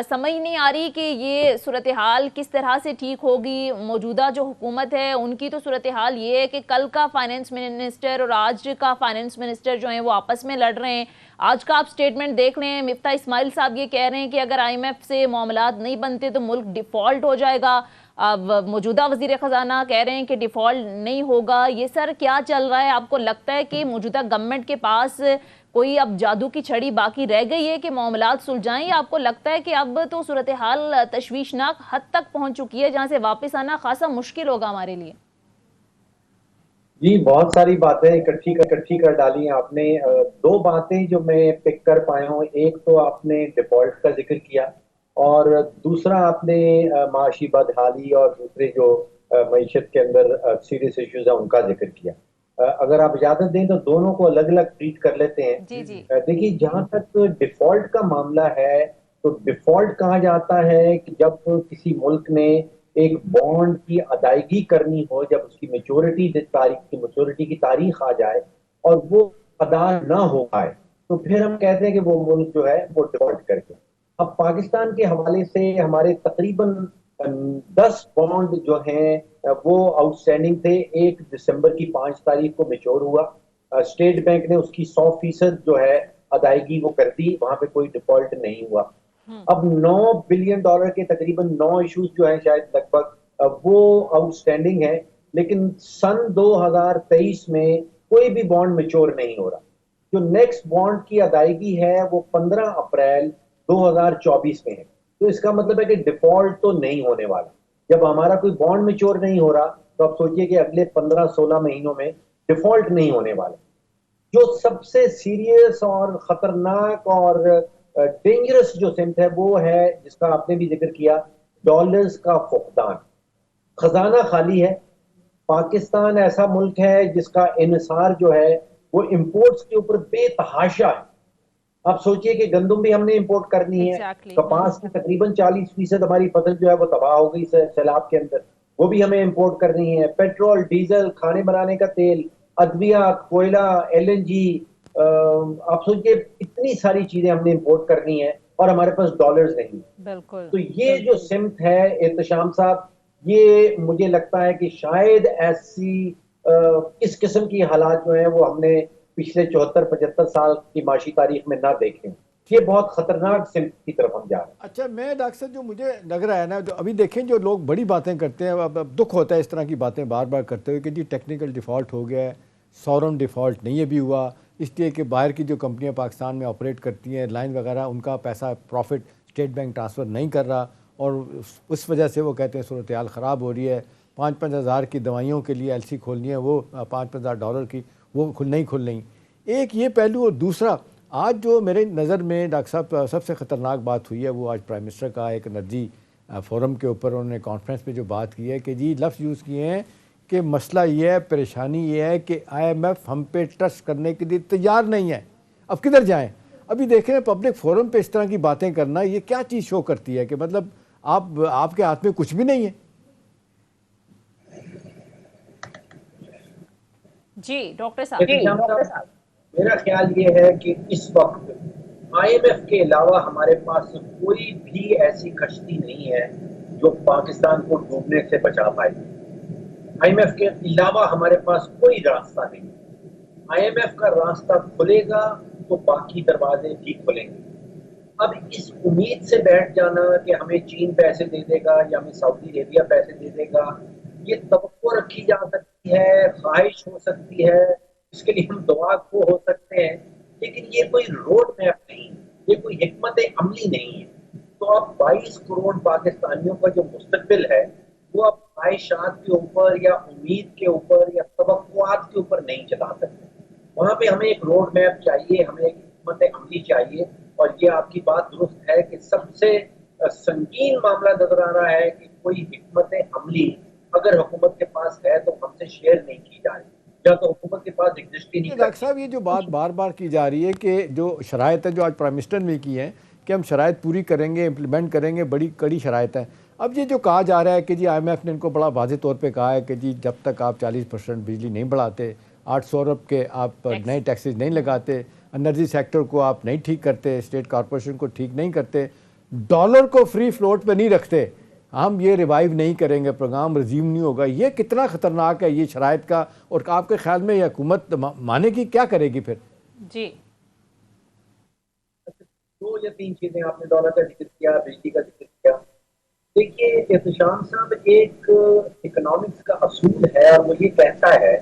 समझ नहीं आ रही कि ये सूरत हाल किस तरह से ठीक होगी। मौजूदा जो हुकूमत है उनकी तो सूरत हाल ये है कि कल का फाइनेंस मिनिस्टर और आज का फाइनेंस मिनिस्टर जो हैं वो आपस में लड़ रहे हैं। आज का आप स्टेटमेंट देख रहे हैं, मिफ्ता इस्माइल साहब ये कह रहे हैं कि अगर IMF से मामलात नहीं बनते तो मुल्क डिफ़ॉल्ट हो जाएगा। अब मौजूदा वज़ीर ख़जाना कह रहे हैं कि डिफ़ॉल्ट नहीं होगा। ये सर क्या चल रहा है? आपको लगता है कि मौजूदा गवर्नमेंट के पास कोई अब जादू की छड़ी बाकी रह गई है कि मामलात सुलझाएं, या आपको लगता है कि अब तो सूरत हाल तशवीशनाक हद तक पहुंच चुकी है जहां से वापस आना खासा मुश्किल होगा हमारे लिए? जी, बहुत सारी बातें इकट्ठी कर डाली हैं आपने। दो बातें जो मैं पिक कर पाया हूँ, एक तो आपने डिफॉल्ट का जिक्र किया और दूसरा आपने माशी बदहाली और दूसरे जो मईशत के अंदर सीरियस इश्यूज है उनका जिक्र किया। अगर आप इजाजत दें तो दोनों को अलग अलग ट्रीट कर लेते हैं। जी जी। देखिए, जहां तक डिफॉल्ट का मामला है तो डिफॉल्ट कहा जाता है कि जब किसी मुल्क ने एक बॉन्ड की अदायगी करनी हो, जब उसकी मैच्योरिटी की तारीख आ जाए और वो अदा ना हो पाए, तो फिर हम कहते हैं कि वो मुल्क जो है वो डिफॉल्ट कर गया। अब पाकिस्तान के हवाले से हमारे तकरीबन 10 बॉन्ड जो हैं वो आउटस्टैंडिंग थे। 1 दिसंबर की 5 तारीख को मैच्योर हुआ। स्टेट बैंक ने उसकी 100% जो है अदायगी वो कर दी, वहां पे कोई डिफॉल्ट नहीं हुआ। अब $9 बिलियन के तकरीबन 9 इश्यूज जो है शायद लगभग वो आउटस्टैंडिंग है, लेकिन सन 2023 में कोई भी बॉन्ड मैच्योर नहीं हो रहा। जो नेक्स्ट बॉन्ड की अदायगी है वो 15 अप्रैल 2024 में है। तो इसका मतलब है कि डिफॉल्ट तो नहीं होने वाला। जब हमारा कोई बॉन्ड मैच्योर नहीं हो रहा तो आप सोचिए कि अगले 15-16 महीनों में डिफॉल्ट नहीं होने वाले। जो सबसे सीरियस और खतरनाक और डेंजरस जो सिम्ट है वो है, जिसका आपने भी जिक्र किया, डॉलर्स का फुकदान। खजाना खाली है। पाकिस्तान ऐसा मुल्क है जिसका इन्हिसार जो है वो इंपोर्ट्स के ऊपर बेतहाशा है। आप सोचिए कि गंदम भी हमने इंपोर्ट करनी है। Exactly. कपास की तकरीबन 40% हमारी फसल जो है वो तबाह हो गई सैलाब के अंदर, वो भी हमें इंपोर्ट करनी है। पेट्रोल, डीजल, खाने बनाने का तेल, अदविया, कोयला, एलएनजी, आप सोचिए इतनी सारी चीजें हमने इंपोर्ट करनी है और हमारे पास डॉलर्स नहीं है। बिल्कुल। तो ये जो सिम्त है एहतशाम साहब, ये मुझे लगता है कि शायद ऐसी इस किस्म की हालात जो है वो हमने पिछले 74-75 साल की माशी तारीख में ना देखे। ये बहुत खतरनाक सिम्त की तरफ हम जा रहे हैं। अच्छा, मैं डॉक्टर साहब जो मुझे लग रहा है ना, जो अभी देखें जो लोग बड़ी बातें करते हैं, अब दुख होता है इस तरह की बातें बार बार करते हुए कि जी टेक्निकल डिफ़ॉल्ट हो गया है, सॉवरेन डिफ़ॉल्ट नहीं है भी हुआ, इसलिए कि बाहर की जो कंपनियां पाकिस्तान में ऑपरेट करती हैं, लाइन वगैरह, उनका पैसा प्रॉफिट स्टेट बैंक ट्रांसफ़र नहीं कर रहा और उस वजह से वो कहते हैं सूरत हाल ख़राब हो रही है। 5-5 हज़ार की दवाइयों के लिए एलसी खोलनी है, वो 5-5 हज़ार डॉलर की वो नहीं खुल रही। एक ये पहलू, और दूसरा आज जो मेरे नज़र में डॉक्टर साहब सबसे ख़तरनाक बात हुई है वो आज प्राइम मिनिस्टर का एक एनर्जी फोरम के ऊपर उन्होंने कॉन्फ्रेंस में जो बात की है कि जी लफ्ज़ यूज़ किए हैं कि मसला ये है, परेशानी ये है कि IMF हम पे ट्रस्ट करने के लिए तैयार नहीं है, अब किधर जाएं। अभी देख रहे हैं पब्लिक फोरम पे इस तरह की बातें करना, ये क्या चीज़ शो करती है कि मतलब आपके हाथ में कुछ भी नहीं है। जी डॉक्टर साहब, मेरा ख्याल ये है कि इस वक्त IMF के अलावा हमारे पास कोई भी ऐसी कश्ती नहीं है जो पाकिस्तान को डूबने से बचा पाए। IMF के अलावा हमारे पास कोई रास्ता नहीं। IMF का रास्ता खुलेगा तो बाकी दरवाजे भी खुलेंगे। अब इस उम्मीद से बैठ जाना कि हमें चीन पैसे दे देगा या हमें सऊदी अरेबिया पैसे दे देगा, ये तवक्को रखी जा सकती है, ख्वाहिश हो सकती है, इसके लिए हम दुआ को हो सकते हैं, लेकिन ये कोई रोड मैप नहीं, ये कोई हिकमत अमली नहीं है। तो अब 22 करोड़ पाकिस्तानियों का जो मुस्तकबिल है वो अब ख्वाहिशात के ऊपर या उम्मीद के ऊपर या तवक्कुआत के ऊपर नहीं चला सकते। वहाँ पे हमें एक रोड मैप चाहिए, हमें एक हिकमत अमली चाहिए। और ये आपकी बात दुरुस्त है कि सबसे संगीन मामला नजर आ रहा है कि कोई हिकमत अमली अगर हुकूमत के पास है तो हमसे शेयर नहीं की जा रही, या तो हुकूमत के पास एग्जिस्ट ही नहीं। डॉक्टर साहब, ये जो बात बार बार की जा रही है कि जो शराइत है, जो आज प्राइम मिनिस्टर ने की है कि हम शराइत पूरी करेंगे, इम्प्लीमेंट करेंगे, बड़ी कड़ी शराइत है। अब ये जो कहा जा रहा है कि जी IMF ने इनको बड़ा वाज़ेह तौर पे कहा है कि जी जब तक आप 40% बिजली नहीं बढ़ाते, 800 अरब के आप नए टैक्सेस नहीं लगाते, एनर्जी सेक्टर को आप नहीं ठीक करते, स्टेट कॉरपोरेशन को ठीक नहीं करते, डॉलर को फ्री फ्लोट पे नहीं रखते, हम ये रिवाइव नहीं करेंगे, प्रोग्राम रिज्यूम नहीं होगा। ये कितना ख़तरनाक है ये शराइत का, और आपके ख्याल में ये हुकूमत माने की क्या करेगी फिर? जी 2 या 3 चीज़ें आपने डॉलर का जिक्र किया, बिजली का जिक्र किया। देखिए एहतशाम साहब, एक इकोनॉमिक्स का असूल है और वो ये कहता है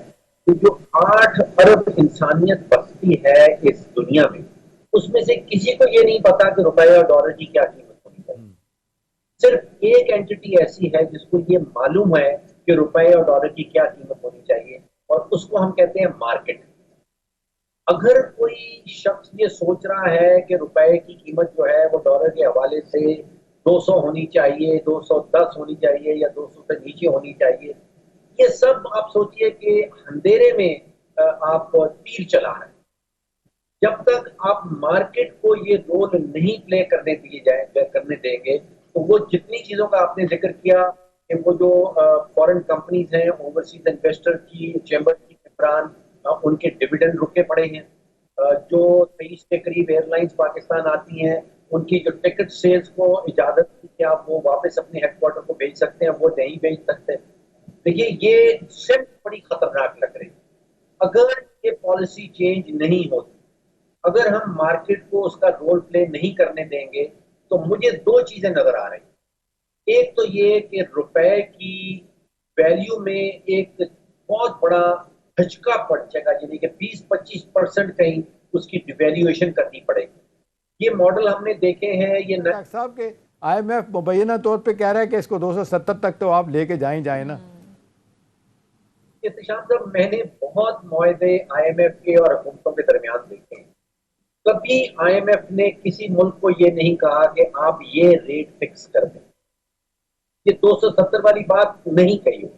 कि जो 8 अरब इंसानियत बसती है इस दुनिया में, उसमें से किसी को ये नहीं पता कि रुपए और डॉलर की क्या कीमत होनी चाहिए। सिर्फ एक एंटिटी ऐसी है जिसको ये मालूम है कि रुपए और डॉलर की क्या कीमत होनी चाहिए, और उसको हम कहते हैं मार्केट। अगर कोई शख्स ये सोच रहा है कि रुपए की कीमत जो है वो डॉलर के हवाले से 200 होनी चाहिए, 210 होनी चाहिए या 200 से नीचे होनी चाहिए, ये सब आप सोचिए कि अंधेरे में आप तीर चला रहे हैं। जब तक आप मार्केट को ये रोल नहीं प्ले करने देंगे, तो वो जितनी चीजों का आपने जिक्र किया कि वो जो फॉरेन कंपनीज हैं, ओवरसीज इन्वेस्टर की चैम्बर की मेंबरान, उनके डिविडेंड रुके पड़े हैं। जो 23 के करीब एयरलाइंस पाकिस्तान आती हैं, उनकी जो टिकट सेल्स को इजाजत थी कि आप वो वापस अपने हेडक्वार्टर को भेज सकते हैं, वो नहीं भेज सकते। देखिए ये सिर्फ बड़ी खतरनाक लग रही है। अगर ये पॉलिसी चेंज नहीं होती, अगर हम मार्केट को उसका रोल प्ले नहीं करने देंगे, तो मुझे 2 चीजें नजर आ रही। एक तो ये कि रुपए की वैल्यू में एक बहुत बड़ा झटका पड़ जाएगा, यानी कि 20-25% कहीं उसकी डिवैल्यूएशन करनी पड़ेगी। ये मॉडल हमने देखे हैं। ये डॉक्टर साहब के IMF मुबैना तौर पे कह रहा है कि इसको 270 तक तो आप लेके जाए ना। एहतशाम साहब, मैंने बहुत मुआहदे IMF के और हुकूमतों के दरमियान देखे हैं। कभी IMF ने किसी मुल्क को ये नहीं कहा कि आप ये रेट फिक्स कर दें। ये 270 वाली बात नहीं कही हो।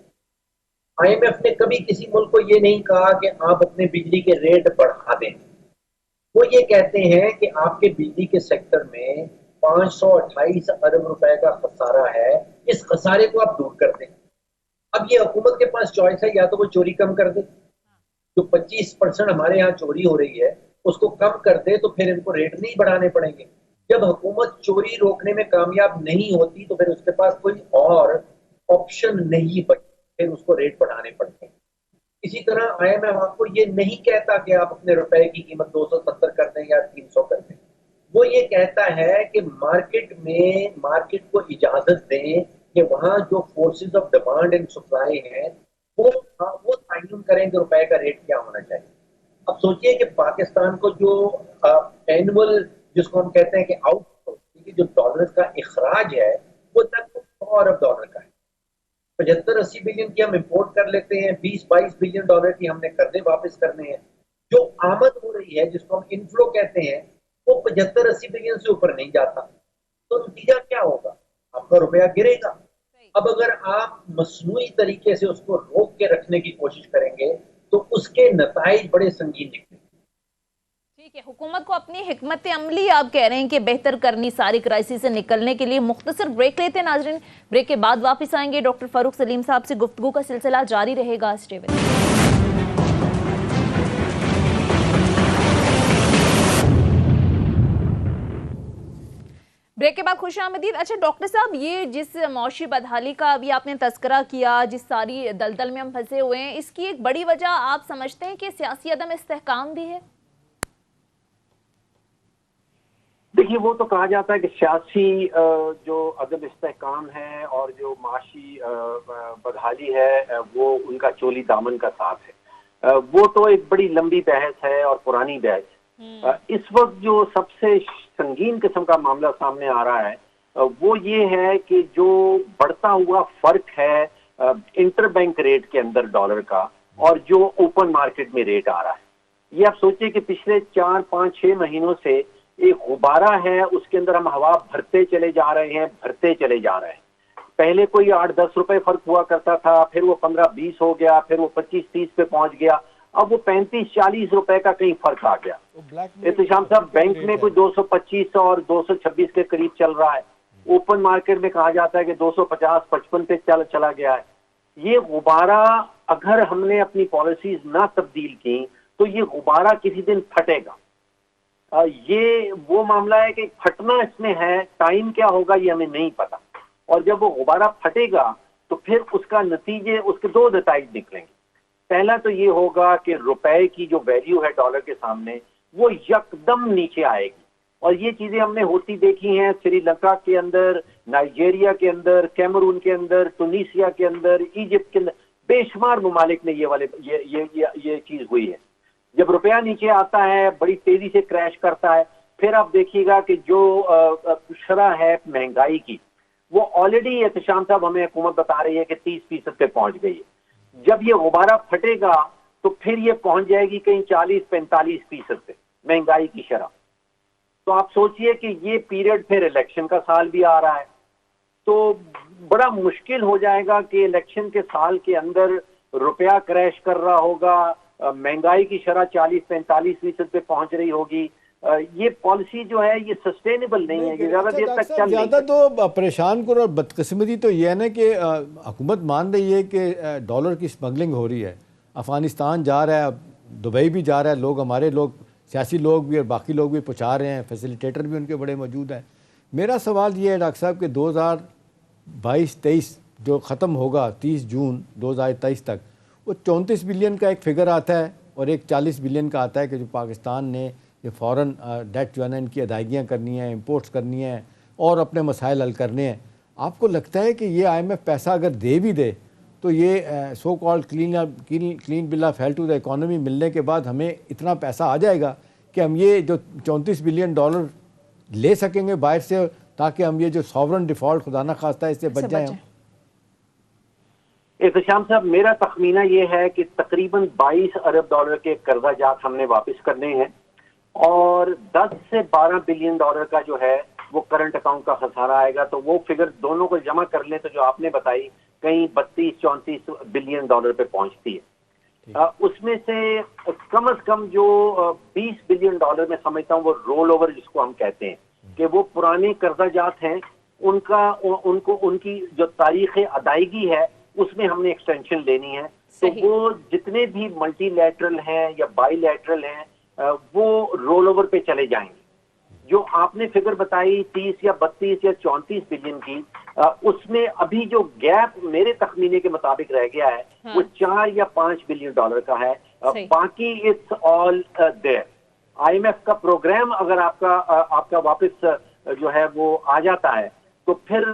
IMF ने कभी किसी मुल्क को ये नहीं कहा कि आप अपने बिजली के रेट बढ़ा दें। वो ये कहते हैं कि आपके बिजली के सेक्टर में 528 अरब रुपए का खसारा है, इस खसारे को आप दूर कर दें। अब ये हुकूमत के पास चॉइस है, या तो वो चोरी कम कर दे, जो 25% हमारे यहाँ चोरी हो रही है उसको कम कर दे, तो फिर इनको रेट नहीं बढ़ाने पड़ेंगे। जब हुकूमत चोरी रोकने में कामयाब नहीं होती तो फिर उसके पास कोई और ऑप्शन नहीं बचता, फिर उसको रेट बढ़ाने पड़ते हैं। इसी तरह IMF आपको ये नहीं कहता कि आप अपने रुपए की कीमत 270 कर दें या 300 कर दें। वो ये कहता है कि मार्केट को इजाजत दें कि वहां जो forces of demand and supply हैं वो तयन करें कि रुपए का रेट क्या होना चाहिए। अब सोचिए कि पाकिस्तान को जो एनुअल, जिसको हम कहते हैं कि आउट जो डॉलर का इखराज है, वो लगभग $100 अरब का है। 75-80 बिलियन की हम इंपोर्ट कर लेते हैं, 20-22 बिलियन डॉलर की हमने कर्जे वापस करने हैं। जो आमद हो रही है, जिसको हम इनफ्लो कहते हैं, वो 75-80 बिलियन से ऊपर नहीं जाता। तो नतीजा क्या होगा? आपका रुपया गिरेगा। अब अगर आप मसनूई तरीके से उसको रोक के रखने की कोशिश करेंगे तो उसके नताइज बड़े संगीन निकलेंगे। ठीक है, हुकूमत को अपनी हिकमत अमली आप कह रहे हैं कि बेहतर करनी सारी क्राइसिस से निकलने के लिए। मुख्तसर ब्रेक लेते हैं नाजरीन, ब्रेक के बाद वापस आएंगे। डॉक्टर फारूक सलीम साहब से गुफ्तगू का सिलसिला जारी रहेगा। Stay with us. ब्रेक के बाद खुशामदीद। अच्छा डॉक्टर साहब, ये जिस मौशी बदहाली का अभी आपने तस्करा किया, जिस सारी दलदल में हम फंसे हुए हैं, इसकी एक बड़ी वजह आप समझते हैं कि सियासी अदम इस्तेहकाम भी है? देखिए, वो तो कहा जाता है कि सियासी जो अदम इस्तेहकाम है और जो माशी बदहाली है वो उनका चोली दामन का साथ है। वो तो एक बड़ी लंबी बहस है और पुरानी बहस। इस वक्त जो सबसे संगीन किस्म का मामला सामने आ रहा है वो ये है कि जो बढ़ता हुआ फर्क है इंटर बैंक रेट के अंदर डॉलर का और जो ओपन मार्केट में रेट आ रहा है। ये आप सोचिए कि पिछले 4, 5, 6 महीनों से एक गुब्बारा है, उसके अंदर हम हवा भरते चले जा रहे हैं। पहले कोई 8-10 रुपए फर्क हुआ करता था, फिर वो 15-20 हो गया, फिर वो 25-30 पे पहुंच गया, अब वो 35-40 रुपए का कहीं फर्क आ गया। एहतशाम साहब, बैंक में कोई 225 और 226 के करीब चल रहा है। ओपन मार्केट में कहा जाता है कि 250-55 पे चला गया है। ये गुब्बारा अगर हमने अपनी पॉलिसीज ना तब्दील की तो ये गुब्बारा किसी दिन फटेगा। ये वो मामला है कि फटना इसमें है, टाइम क्या होगा ये हमें नहीं पता। और जब वो गुब्बारा फटेगा तो फिर उसका नतीजे, उसके 2 नतीजे निकलेंगे। पहला तो ये होगा कि रुपए की जो वैल्यू है डॉलर के सामने वो यकदम नीचे आएगी। और ये चीजें हमने होती देखी हैं श्रीलंका के अंदर, नाइजीरिया के अंदर, कैमरून के अंदर, टूनीसिया के अंदर, इजिप्ट के अंदर, बेशुमार ममालिक में ये चीज हुई है। जब रुपया नीचे आता है बड़ी तेजी से क्रैश करता है। फिर आप देखिएगा कि जो शरह है महंगाई की वो ऑलरेडी एहतशाम साहब हमें हुकूमत बता रही है कि 30% पे पहुंच गई है। जब ये गुब्बारा फटेगा तो फिर ये पहुंच जाएगी कहीं 40-45% पे महंगाई की शरह। तो आप सोचिए कि ये पीरियड फिर इलेक्शन का साल भी आ रहा है, तो बड़ा मुश्किल हो जाएगा कि इलेक्शन के साल के अंदर रुपया क्रैश कर रहा होगा, महंगाई की शरह 40-45% पे पहुंच रही होगी। ये पॉलिसी जो है ये सस्टेनेबल नहीं है, ये ज्यादा देर तक चल नहीं। ज्यादा तो परेशान कर और बदकिस्मती तो ये है ना कि हुकूमत मान रही है कि डॉलर की स्मगलिंग हो रही है, अफगानिस्तान जा रहा है, दुबई भी जा रहा है, लोग हमारे लोग सियासी लोग भी और बाकी लोग भी पहुँचा रहे हैं, फैसिलिटेटर भी उनके बड़े मौजूद हैं। मेरा सवाल ये है डॉक्टर साहब कि 2022-23 जो ख़त्म होगा 30 जून 2023 तक, वो 34 बिलियन का एक फिगर आता है और एक 40 बिलियन का आता है कि जो पाकिस्तान ने ये फ़ौरन डेट जो है ना इनकी अदायगियाँ करनी है, इंपोर्ट्स करनी है और अपने मसाइल हल करने हैं। आपको लगता है कि ये IMF पैसा अगर दे भी दे तो ये so called clean bill of health to the economy मिलने के बाद हमें इतना पैसा आ जाएगा कि हम ये जो 34 बिलियन डॉलर ले सकेंगे बाहर से, ताकि हम ये जो सॉवरन डिफ़ॉल्ट खुदा ना खास्ता है इससे बच जाएं हम? एहतशाम साहब, मेरा तखमीना ये है कि तकरीबन 22 अरब डॉलर के कर्जा जात हमने वापस करने हैं और 10 से 12 बिलियन डॉलर का जो है वो करंट अकाउंट का खसारा आएगा। तो वो फिगर दोनों को जमा कर लें तो जो आपने बताई कहीं 32-34 बिलियन डॉलर पे पहुंचती है। उसमें से कम से कम जो 20 बिलियन डॉलर में समझता हूँ वो रोल ओवर जिसको हम कहते हैं कि वो पुराने कर्जा जात हैं, उनकी जो तारीख अदायगी है उसमें हमने एक्सटेंशन लेनी है। तो वो जितने भी मल्टीलैटरल हैं या बाईलैटरल हैं वो रोल ओवर पे चले जाएंगे। जो आपने फिगर बताई 30 या 32 या 34 बिलियन की, उसमें अभी जो गैप मेरे तखमीने के मुताबिक रह गया है वो 4 या 5 बिलियन डॉलर का है। बाकी इट्स ऑल देयर। IMF का प्रोग्राम अगर आपका वापस जो है वो आ जाता है तो फिर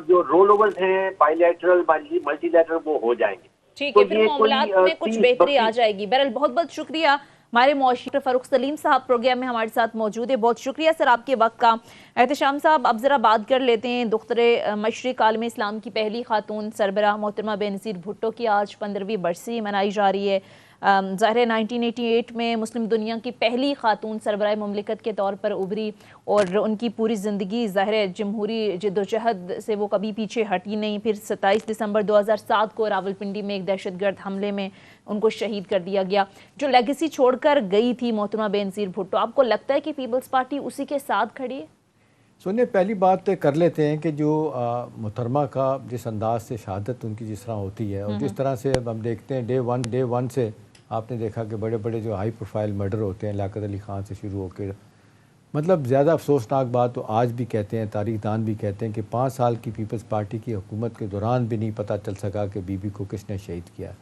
जो रोल ओवर्स हैं बाईलैटरल मल्टीलैटरल वो हो जाएंगे। ठीक है, फिर मामलात में कुछ बेहतरी आ जाएगी। बहरहाल बहुत बहुत शुक्रिया। हमारे मौशी फारूक सलीम साहब प्रोग्राम में हमारे साथ मौजूद है। बहुत शुक्रिया सर आपके वक्त का। एहतशाम साहब, अब ज़रा बात कर लेते हैं दुख्तरे मशरिक़ आलम इस्लाम की पहली खातून सरबराह मोहतरमा बेनज़ीर भुट्टो की आज 15वीं बरसी मनाई जा रही है। ज़ाहिर है 1988 में मुस्लिम दुनिया की पहली खातून सरबराह मुमलिकत के तौर पर उभरी और उनकी पूरी ज़िंदगी ज़ाहिर है जमहूरी जद्दोजहद से वो कभी पीछे हटी नहीं। फिर 27 दिसंबर 2007 को रावलपिंडी में एक दहशतगर्द हमले में उनको शहीद कर दिया गया। जो लेगेसी छोड़कर गई थी मोहतरमा बेनज़ीर भुट्टो, आपको लगता है कि पीपल्स पार्टी उसी के साथ खड़ी है? सुनिए, पहली बात कर लेते हैं कि जो मोहतरमा का जिस अंदाज से शहादत उनकी जिस तरह होती है और जिस तरह से हम देखते हैं डे वन से आपने देखा कि बड़े बड़े जो हाई प्रोफाइल मर्डर होते हैं लियाकत अली ख़ान से शुरू होकर, मतलब ज़्यादा अफसोसनाक बात तो आज भी कहते हैं, तारीखदान भी कहते हैं कि 5 साल की पीपल्स पार्टी की हुकूमत के दौरान भी नहीं पता चल सका कि बीबी को किसने शहीद किया।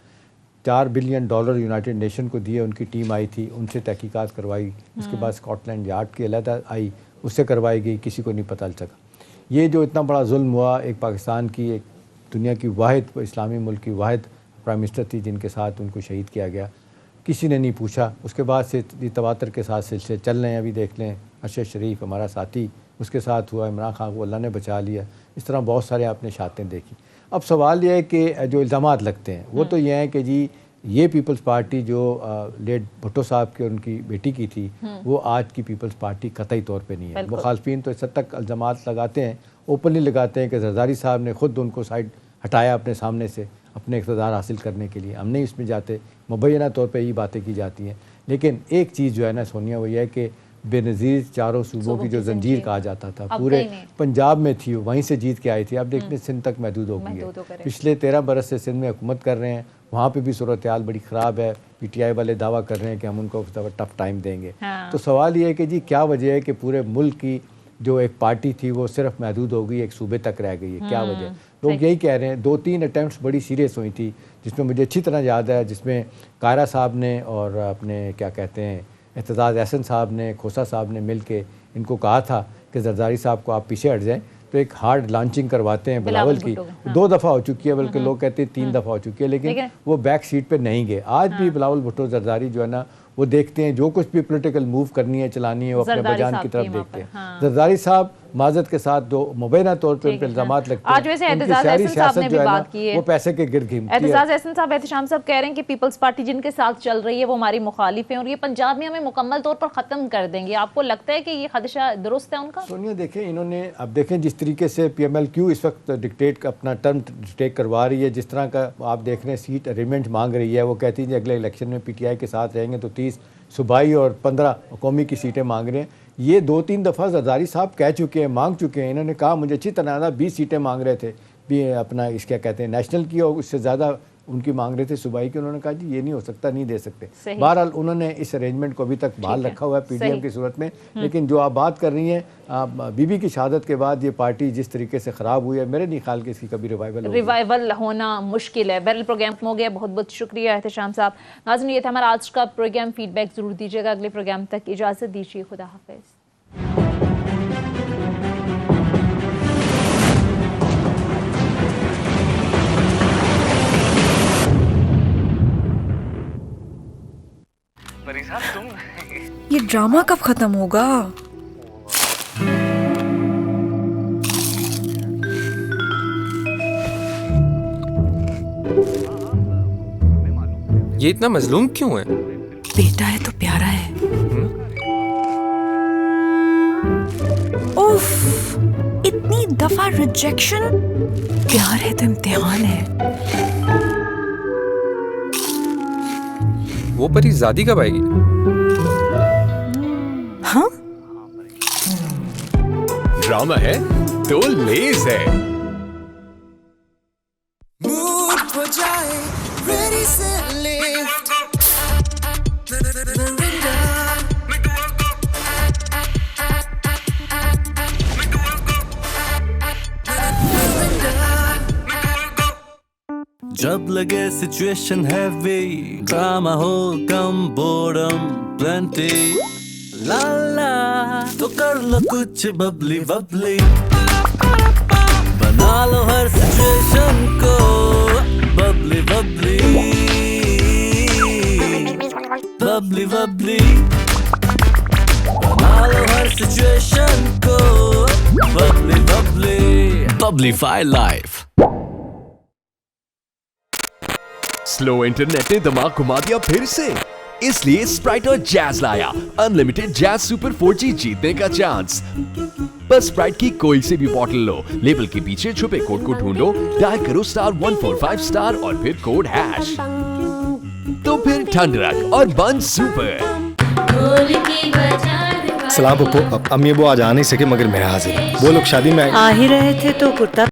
4 बिलियन डॉलर यूनाइटेड नेशन को दिए, उनकी टीम आई थी, उनसे तहकीकात करवाई, उसके बाद स्कॉटलैंड यार्ड की अलहदा आई, उससे करवाई गई, किसी को नहीं पता चल सका। ये जो इतना बड़ा जुल्म हुआ, एक पाकिस्तान की, एक दुनिया की वाहिद इस्लामी मुल्क की वाहिद प्राइम मिनिस्टर थी जिनके साथ उनको शहीद किया गया, किसी ने नहीं पूछा। उसके बाद से तवातर के साथ सिलसिले चल रहे हैं। अभी देख लें अरशद शरीफ हमारा साथी, उसके साथ हुआ, इमरान खान को अल्लाह ने बचा लिया। इस तरह बहुत सारे आपने शातें देखी। अब सवाल यह है कि जो इल्ज़ामात लगते हैं वो तो ये हैं कि जी ये पीपल्स पार्टी जो लेट भुट्टो साहब की और उनकी बेटी की थी वो आज की पीपल्स पार्टी कतई तौर पे नहीं है। मुखालफिन तो इस हद तक इल्ज़ामात लगाते हैं, ओपनली लगाते हैं कि जरदारी साहब ने खुद उनको साइड हटाया अपने सामने से अपने इक़्तिदार हासिल करने के लिए। हम नहीं इसमें जाते, मुबैना तौर पर यही बातें की जाती हैं। लेकिन एक चीज़ जो है ना सोनिया, वो यह है कि बेनज़ीर चारों सूबों की जो जंजीर कहा जाता था पूरे पंजाब में थी, वहीं से जीत के आई थी। अब देखते सिंध तक महदूद हो गई है। पिछले 13 बरस से सिंध में हुकूमत कर रहे हैं, वहाँ पे भी सूरत हाल बड़ी ख़राब है। PTI वाले दावा कर रहे हैं कि हम उनको टफ टाइम देंगे। तो सवाल ये है कि जी क्या वजह है कि पूरे मुल्क की जो एक पार्टी थी वो सिर्फ महदूद हो गई, एक सूबे तक रह गई है? क्या वजह? लोग यही कह रहे हैं। 2-3 अटैम्प्ट्स बड़ी सीरियस हुई थी, जिसमें मुझे अच्छी तरह याद है, जिसमें कायरा साहब ने और अपने क्या कहते हैं एतजाज़ एहसन साहब ने, खोसा साहब ने मिल के इनको कहा था कि जरदारी साहब को आप पीछे हट जाएं। तो एक हार्ड लॉन्चिंग करवाते हैं बिलावल की, 2 दफ़ा हो चुकी है, बल्कि लोग कहते हैं 3 दफ़ा हो चुकी है, लेकिन वो बैक सीट पे नहीं गए। आज भी बिलावल भुट्टो जरदारी जो है ना वो देखते हैं, जो कुछ भी पॉलिटिकल मूव करनी है चलानी है वो अपने बजान की तरफ देखते हैं। जरदारी साहब माजरत के साथ दो मुबैना तौर पर उन पर इल्जामात लगते हैं। आज वैसे एहतजाज एहसन साहब ने भी बात की है, वो पैसे के गिर्द घूमती है। एहतजाज एहसन साहब, एहतशाम साहब कह रहे हैं कि पीपल्स पार्टी जिनके साथ चल रही है वो हमारी मुखालिफ है और ये पंजाब में हमें मुकम्मल तौर पर ख़त्म कर देंगे। आपको लगता है कि ये खदशा दुरुस्त है उनका? सोनिया देखें, इन्होंने अब देखें जिस तरीके से PMLQ इस वक्त डिक्टेट अपना टर्म डिक्टेट करवा रही है, जिस तरह का आप देख रहे हैं सीट अरेंजमेंट मांग रही है। वो कहती है अगले इलेक्शन में PTI के साथ रहेंगे तो 30 सूबाई और 15 कौमी की सीटें मांग रहे हैं। ये 2-3 दफ़ा जरदारी साहब कह चुके हैं, मांग चुके हैं। इन्होंने कहा मुझे अच्छी तरह 20 सीटें मांग रहे थे भी अपना इस क्या कहते हैं नेशनल की, और उससे ज़्यादा उनकी मांग रहे थे सूबाई की। उन्होंने कहा जी ये नहीं हो सकता, नहीं दे सकते। बहरहाल उन्होंने इस अरेंजमेंट को अभी तक बहाल रखा हुआ है PDM की सूरत में। लेकिन जो आप बात कर रही हैं बीबी की शहादत के बाद ये पार्टी जिस तरीके से ख़राब हुई है, मेरे नहीं ख्याल कि इसकी कभी रिवाइवल होना मुश्किल है। बैरल प्रोग्राम हो गया, बहुत बहुत शुक्रिया एहतशाम साहब। नाज़रीन, ये था हमारा आज का प्रोग्राम। फीडबैक ज़रूर दीजिएगा। अगले प्रोग्राम तक इजाज़त दीजिए। खुदा हाफिज़। ये ड्रामा कब खत्म होगा? ये इतना मजलूम क्यों है? बेटा है तो प्यारा है। उफ, इतनी दफा रिजेक्शन। प्यार है तो इम्तिहान है। वो परी ज़ादी कब आएगी? हाँ? ड्रामा है तो लेज है। जब लगे सिचुएशन हैवी, ड्रामा हो कम बोर्डम प्लेंटी, ला ला तो कर लो कुछ बबली बबली, बना लो हर सिचुएशन को बबली बबली बबली बबली, बना लो हर सिचुएशन को bubbly bubbly bubblify life. Slow internet ने दिमाग घुमा दिया फिर से, इसलिए स्प्राइट और जैज लाया अनलिमिटेड जैज सुपर 4G जीतने का चांस। बस स्प्राइट की कोई से भी बॉटल लो, लेबल के पीछे छुपे कोड को ढूंढो, डायल करो *145* और फिर कोड हैश, तो फिर ठंडक और बन सुपर। सलाम पप्पू, अम्मी वो आज आ नहीं सके मगर मैं हाजिर हूँ। वो लोग शादी में आ ही रहे थे तो कुर्ता